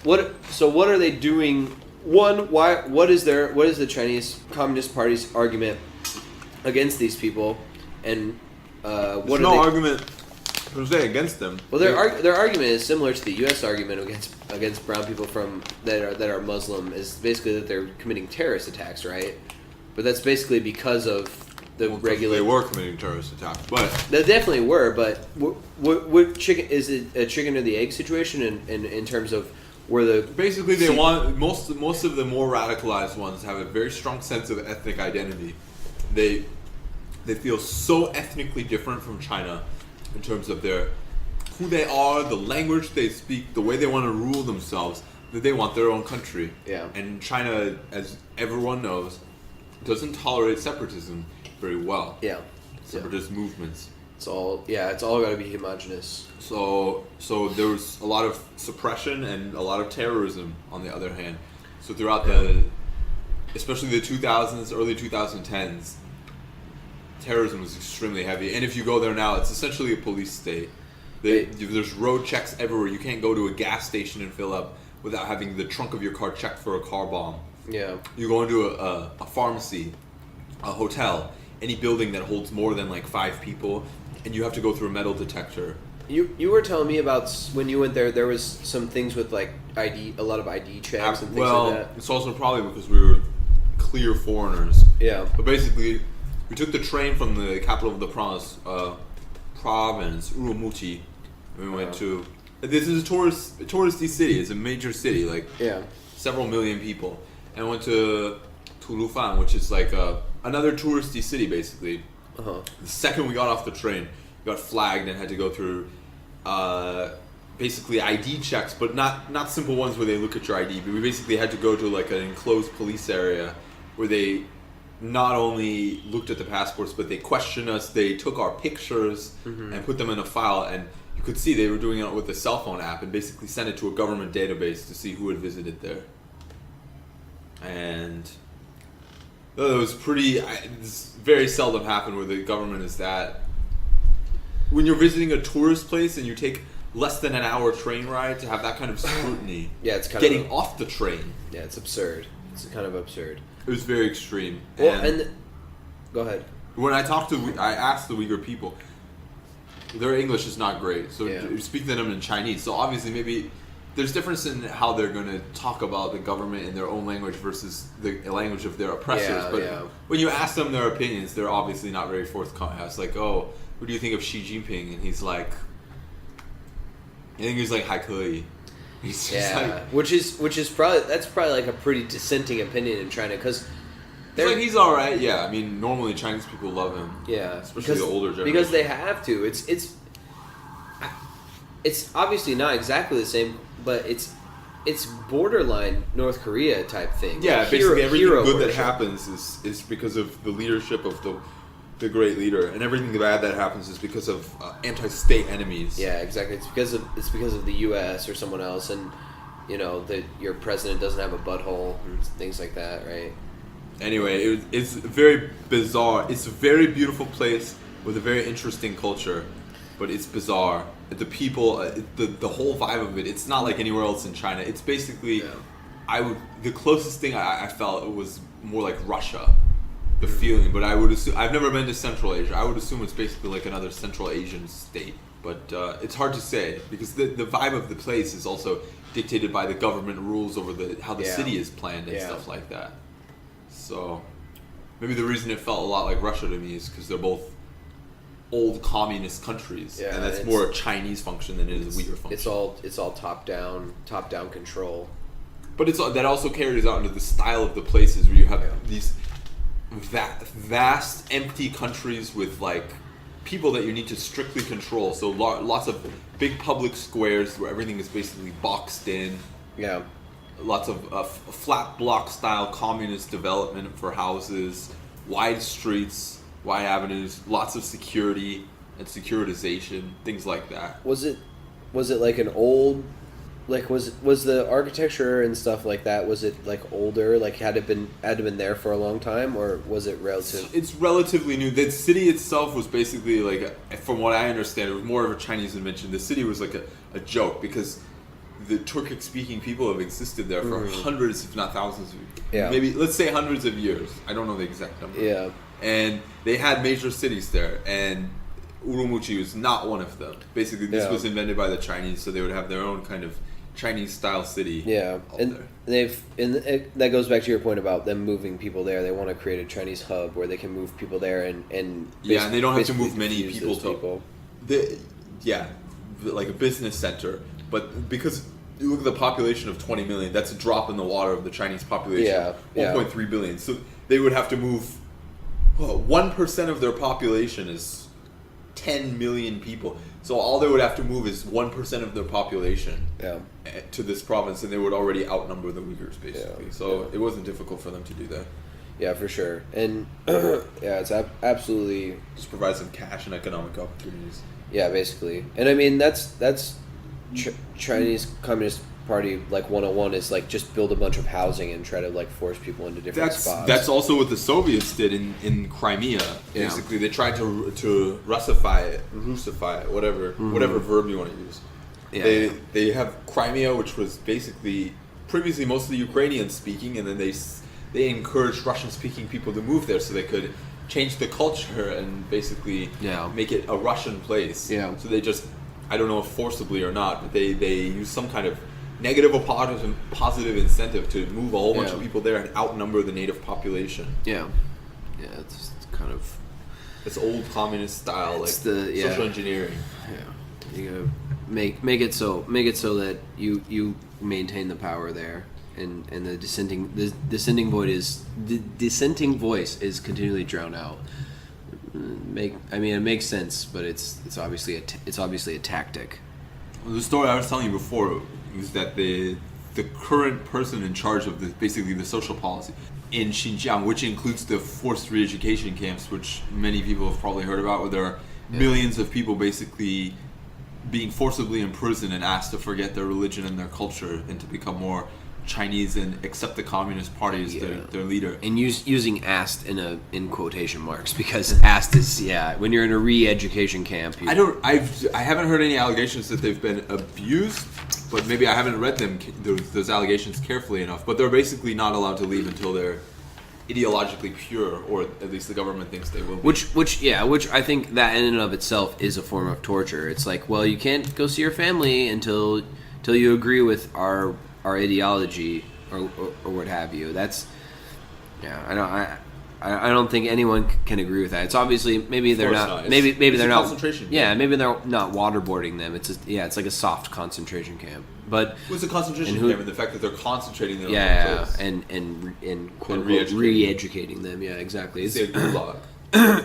what are they doing? One, what is the Chinese Communist Party's argument against these people, and what There's are no they, argument per se against them. Well, their argument is similar to the U.S. argument against brown people that are Muslim. Is basically that they're committing terrorist attacks, right? But that's basically because of the regular. They were committing terrorist attacks, but they definitely were. But what chicken is it a chicken or the egg situation in terms of where the basically they want most of the more radicalized ones have a very strong sense of ethnic identity. They feel so ethnically different from China in terms of who they are, the language they speak, the way they want to rule themselves, that they want their own country. Yeah. And China, as everyone knows, doesn't tolerate separatism very well. Yeah. Separatist movements. It's all got to be homogenous. So there was a lot of suppression and a lot of terrorism on the other hand. So throughout especially the 2000s, early 2010s, terrorism was extremely heavy. And if you go there now, it's essentially a police state. There's road checks everywhere. You can't go to a gas station and fill up without having the trunk of your car checked for a car bomb. Yeah. You go into a pharmacy, a hotel, any building that holds more than like 5 people, and you have to go through a metal detector. You were telling me about when you went there. There was some things with like a lot of ID checks and things like that. It's also probably because we were clear foreigners. Yeah. But basically, we took the train from the capital of the province, Urumqi, and we went to. This is a touristy city. It's a major city, like several million people, and went to Tulufan, which is like another touristy city, basically. Uh-huh. The second we got off the train, we got flagged and had to go through basically ID checks, but not simple ones where they look at your ID. But we basically had to go to like an enclosed police area where they not only looked at the passports, but they questioned us. They took our pictures and put them in a file, and you could see they were doing it with a cell phone app and basically sent it to a government database to see who had visited there. And it was this very seldom happened where the government is that. When you're visiting a tourist place and you take less than an hour train ride to have that kind of scrutiny. Yeah, it's kind getting off the train. Yeah, it's absurd. It's kind of absurd. It was very extreme. Well, go ahead. When I asked the Uyghur people, their English is not great, so you speak to them in Chinese. So obviously, maybe there's difference in how they're going to talk about the government in their own language versus the language of their oppressors. But when you ask them their opinions, they're obviously not very forthcoming. I was like, "Oh, what do you think of Xi Jinping?" And he's like, I think he's like, 还可以. He's just like, which is probably like a pretty dissenting opinion in China because he's all right. Yeah, I mean, normally Chinese people love him. Yeah, especially the older generation. Because they have to. It's obviously not exactly the same, but it's borderline North Korea type thing. Yeah, like basically everything good worship. that happens is because of the leadership of the great leader, and everything bad that happens is because of anti-state enemies. Yeah, exactly. It's because of the U.S. or someone else, and your president doesn't have a butthole and things like that, right? Anyway, it's very bizarre. It's a very beautiful place with a very interesting culture, but it's bizarre. The people, the whole vibe of it. It's not like anywhere else in China. It's basically, the closest thing I felt was more like Russia. The feeling, but I would assume I've never been to Central Asia. I would assume it's basically like another Central Asian state, but it's hard to say because the vibe of the place is also dictated by the government rules over how the city is planned and stuff like that. So maybe the reason it felt a lot like Russia to me is because they're both old communist countries, and that's more a Chinese function than it is a Uyghur function. It's all top down control. But that also carries out into the style of the places where you have these vast empty countries with like people that you need to strictly control. So lots of big public squares where everything is basically boxed in. Yeah. Lots of flat block style communist development for houses, wide streets, wide avenues, lots of security and securitization, things like that. Was it like an old? Like was the architecture and stuff like that? Was it like older? Like had it been there for a long time, or was it relative? It's relatively new. The city itself was basically like, from what I understand, it was more of a Chinese invention. The city was like a joke because the Turkic-speaking people have existed there for hundreds, if not thousands, Yeah. maybe let's say hundreds of years. I don't know the exact number. Yeah. And they had major cities there, and Urumqi was not one of them. Basically, this was invented by the Chinese, so they would have their own kind of Chinese-style city. Yeah, and that goes back to your point about them moving people there. They want to create a Chinese hub where they can move people there and and they don't have to move many people like a business center. But because you look at the population of 20 million, that's a drop in the water of the Chinese population. 1.3 billion. So they would have to move. 1% of their population is 10 million people. So all they would have to move is 1% of their population to this province, and they would already outnumber the Uyghurs, basically. It wasn't difficult for them to do that. Yeah, for sure. And it's absolutely just provide some cash and economic opportunities. Yeah, basically. And I mean, that's Chinese Communist Party like 101 is like just build a bunch of housing and try to like force people into different spots. That's also what the Soviets did in Crimea. Basically, they tried to Russify it, whatever verb you want to use. Yeah. They have Crimea, which was basically previously mostly Ukrainian speaking, and then they encouraged Russian speaking people to move there so they could change the culture and basically make it a Russian place. Yeah. So they just, I don't know if forcibly or not, but they use some kind of negative or positive incentive to move a whole bunch of people there and outnumber the native population. Yeah. Yeah, it's kind of... It's old communist style, like social engineering. Yeah. You gotta make it so that you maintain the power there, and the dissenting voice is continually drowned out. It makes sense, but it's obviously a tactic. Well, the story I was telling you before was that the current person in charge of basically the social policy in Xinjiang, which includes the forced re-education camps, which many people have probably heard about, where there are millions of people basically being forcibly imprisoned and asked to forget their religion and their culture and to become more Chinese and accept the Communist Party as their leader. And using "asked" in quotation marks, because "asked" is when you're in a re-education camp. I haven't heard any allegations that they've been abused, but maybe I haven't read those allegations carefully enough. But they're basically not allowed to leave until they're ideologically pure, or at least the government thinks they will be. Which I think that in and of itself is a form of torture. It's like, well, you can't go see your family until you agree with our ideology or what have you. That's I don't think anyone can agree with that. It's obviously maybe they're not maybe they're not concentration camp. Maybe they're not waterboarding them. It's like a soft concentration camp. But what's a concentration camp? And the fact that they're concentrating them and quote unquote re-educating them. Yeah, exactly. It's a gulag.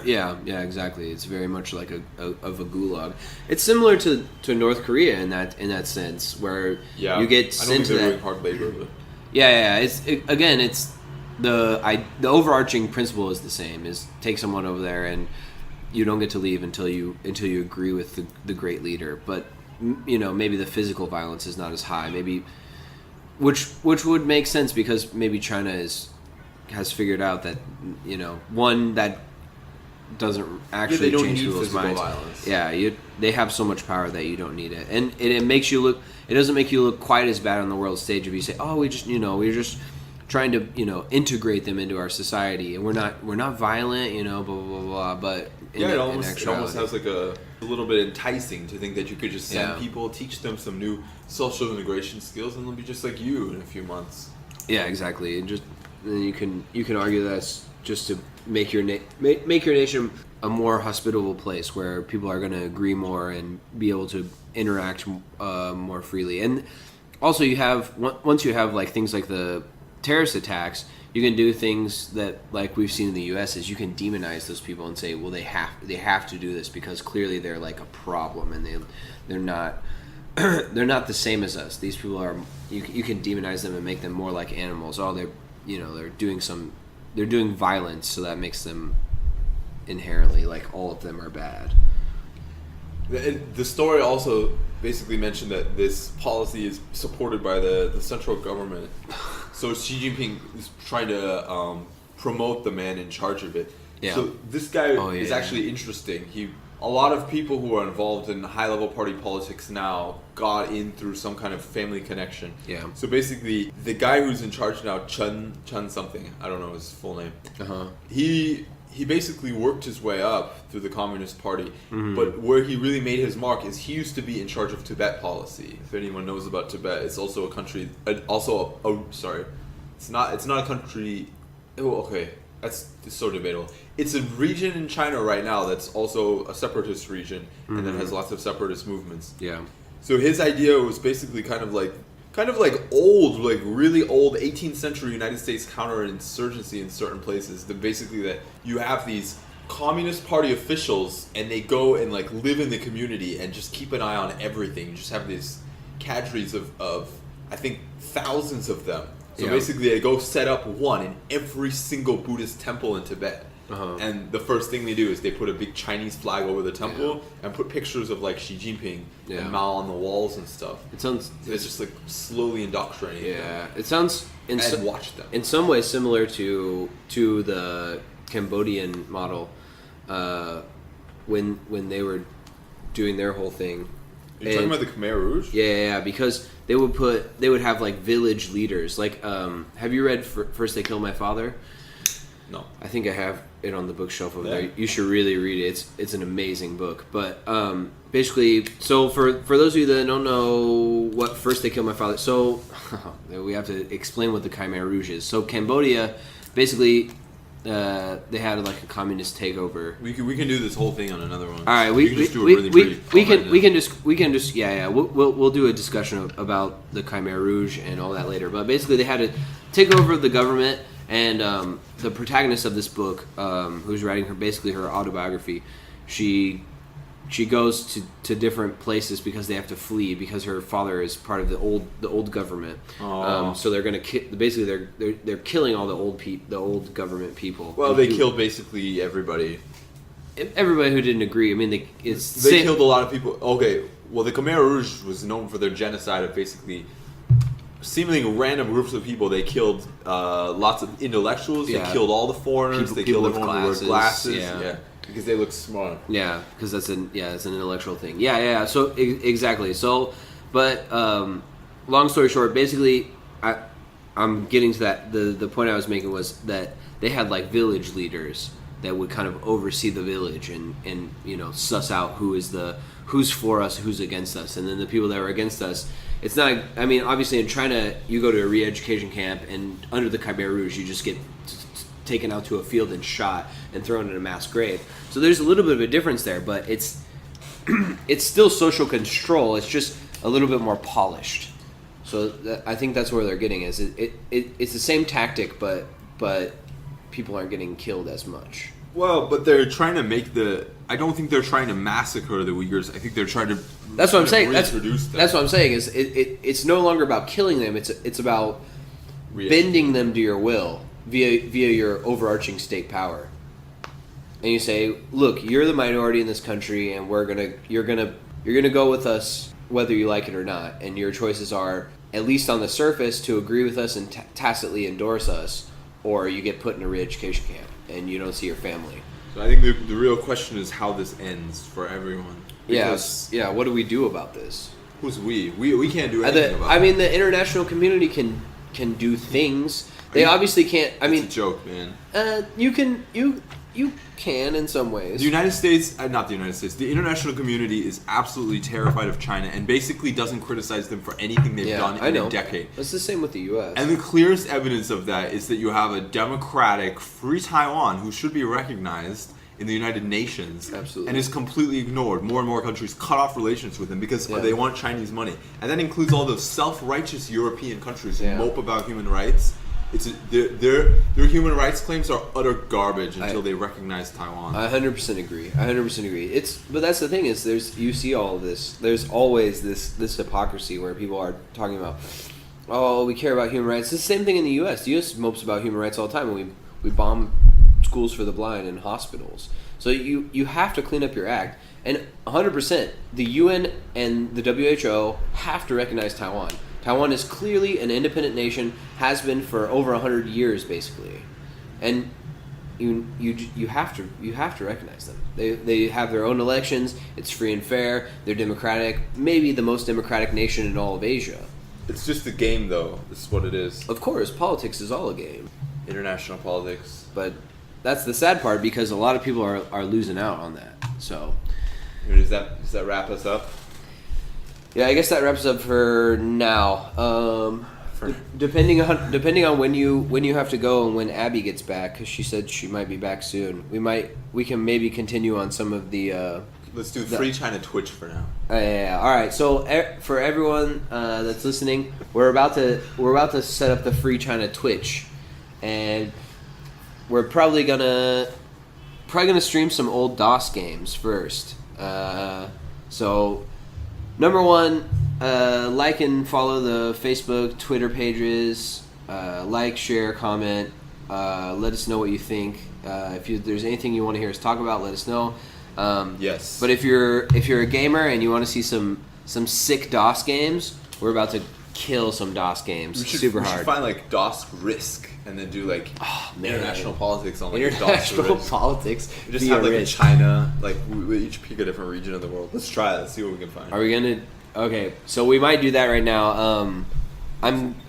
yeah, exactly. It's very much like a gulag. It's similar to North Korea in that sense, where you get sent to that. Doing hard labor, but It's the overarching principle is the same: is take someone over there and you don't get to leave until you agree with the great leader. But maybe the physical violence is not as high. Maybe which would make sense, because maybe China has figured out that one that doesn't actually change people's minds. Violence. Yeah, they have so much power that you don't need it, and it makes you look. It doesn't make you look quite as bad on the world stage if you say, "Oh, we're just trying to integrate them into our society, and we're not violent, blah blah blah blah." But it almost has like a little bit enticing to think that you could just send people, teach them some new social integration skills, and they'll be just like you in a few months. Yeah, exactly, and then you can argue that's just to make your nation a more hospitable place where people are going to agree more and be able to interact more freely. And also, once you have like things like the terrorist attacks, you can do things that, like we've seen in the U.S., is you can demonize those people and say, well, they have to do this because clearly they're like a problem, and they're not they're not the same as us. These people are, you can demonize them and make them more like animals. Oh, they're doing violence, so that makes them inherently, like, all of them are bad. The story also basically mentioned that this policy is supported by the central government. So Xi Jinping is trying to promote the man in charge of it. Yeah. So this guy is actually interesting. He a lot of people who are involved in high-level party politics now got in through some kind of family connection. Yeah. So basically, the guy who's in charge now, Chen something, I don't know his full name. He basically worked his way up through the Communist Party, but where he really made his mark is he used to be in charge of Tibet policy. If anyone knows about Tibet, it's also a country. It's not a country. Oh, okay, it's so debatable. It's a region in China right now that's also a separatist region, and that has lots of separatist movements. Yeah. So his idea was basically kind of like old, like really old 18th century United States counterinsurgency in certain places. Basically that you have these Communist Party officials and they go and like live in the community and just keep an eye on everything. You just have these cadres of I think thousands of them. So basically they go set up one in every single Buddhist temple in Tibet. And the first thing they do is they put a big Chinese flag over the temple and put pictures of like Xi Jinping and Mao on the walls and stuff. It sounds. It's just like slowly indoctrinating. Yeah, it sounds. Watch them. In some ways, similar to the Cambodian model, when they were doing their whole thing. You're talking about the Khmer Rouge? Yeah, because they would have like village leaders. Like, have you read First They Killed My Father? No. I think I have it on the bookshelf over there. You should really read it. It's an amazing book. But basically, so for those of you that don't know what First They Killed My Father, so we have to explain what the Khmer Rouge is. So Cambodia, basically, they had like a communist takeover. We can do this whole thing on another one. All right, we can just we'll do a discussion about the Khmer Rouge and all that later. But basically, they had to take over the government. And the protagonist of this book, who's writing her autobiography, she goes to different places because they have to flee because her father is part of the old government. So they're gonna they're killing all the old government people. Well, they killed basically everybody. Everybody who didn't agree. I mean, they killed a lot of people. Okay, well, the Khmer Rouge was known for their genocide of basically. Seemingly random groups of people. They killed lots of intellectuals. They killed all the foreigners. They killed everyone who wore glasses. Yeah, because they look smart. Yeah, because it's an intellectual thing. Yeah. So exactly. So, but long story short, basically, I'm getting to that. The point I was making was that they had like village leaders that would kind of oversee the village and suss out who's for us, who's against us, and then the people that were against us. It's not. I mean, obviously, in China, you go to a re-education camp, and under the Khmer Rouge, you just get taken out to a field and shot and thrown in a mass grave. So there's a little bit of a difference there, but it's still social control. It's just a little bit more polished. So I think that's where they're getting is it's the same tactic, but people aren't getting killed as much. Well, but they're trying to make I don't think they're trying to massacre the Uyghurs. I think they're trying to. That's what I'm saying. That's what I'm saying. Is it's no longer about killing them. It's about bending them to your will via your overarching state power. And you say, look, you're the minority in this country, and you're gonna go with us whether you like it or not. And your choices are, at least on the surface, to agree with us and tacitly endorse us, or you get put in a re-education camp and you don't see your family. So I think the real question is how this ends for everyone. Yes. Yeah. What do we do about this? Who's we? We can't do anything about it. I mean, the international community can do things. They obviously can't. I mean, it's a joke, man. You can in some ways. The United States, not the United States, the international community is absolutely terrified of China and basically doesn't criticize them for anything they've done in a decade. It's the same with the U.S. And the clearest evidence of that is that you have a democratic, free Taiwan who should be recognized in the United Nations. Absolutely. And is completely ignored. More and more countries cut off relations with them because they want Chinese money. And that includes all those self-righteous European countries who mope about human rights. Their human rights claims are utter garbage until they recognize Taiwan. I 100% agree. But that's the thing is you see all of this. There's always this hypocrisy where people are talking about, oh, we care about human rights. It's the same thing in the U.S. The U.S. mopes about human rights all the time. We bomb schools for the blind and hospitals. So you have to clean up your act. And 100%, the UN and the WHO have to recognize Taiwan. Taiwan is clearly an independent nation, has been for over 100 years, basically. And you have to recognize them. They have their own elections. It's free and fair. They're democratic. Maybe the most democratic nation in all of Asia. It's just a game, though. This is what it is. Of course, politics is all a game. International politics. But that's the sad part, because a lot of people are losing out on that. So, does that wrap us up? Yeah, I guess that wraps up for now. Depending on when you have to go and when Abby gets back, because she said she might be back soon. We can maybe continue on some of the. Let's do Free China Twitch for now. Yeah. All right. So for everyone that's listening, we're about to set up the Free China Twitch, and we're probably gonna stream some old DOS games first. So number one, like and follow the Facebook, Twitter pages. Like, share, comment. Let us know what you think. If there's anything you want to hear us talk about, let us know. Yes. But if you're a gamer and you want to see some sick DOS games, we're about to kill some DOS games. We Super hard. We should find like DOS Risk and then do like international politics on like international DOS Risk. politics. We just have like a China, like we each pick a different region of the world. Let's try it. Let's see what we can find. Are we gonna? Okay, so we might do that right now.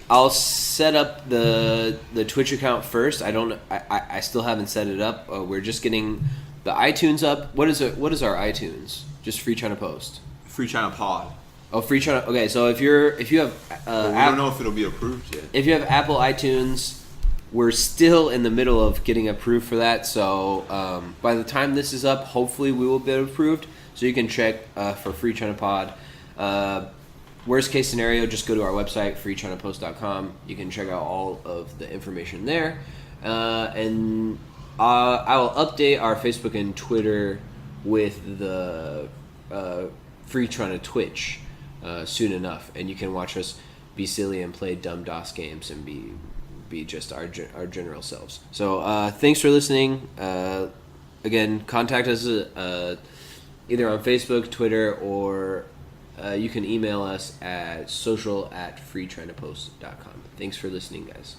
I'll set up the Twitch account first. I still haven't set it up. We're just getting the iTunes up. What is our iTunes? Just Free China Post. Free China Pod. Oh, Free China. Okay, so if you have we don't know if it'll be approved yet. If you have Apple iTunes, we're still in the middle of getting approved for that. So by the time this is up, hopefully we will be approved. So you can check for Free China Pod. Worst case scenario, just go to our website, freechinapost.com. You can check out all of the information there. And I will update our Facebook and Twitter with the Free China Twitch soon enough. And you can watch us be silly and play dumb DOS games and be just our general selves. So thanks for listening. Again, contact us either on Facebook, Twitter, or you can email us at social@freechinapost.com. Thanks for listening, guys.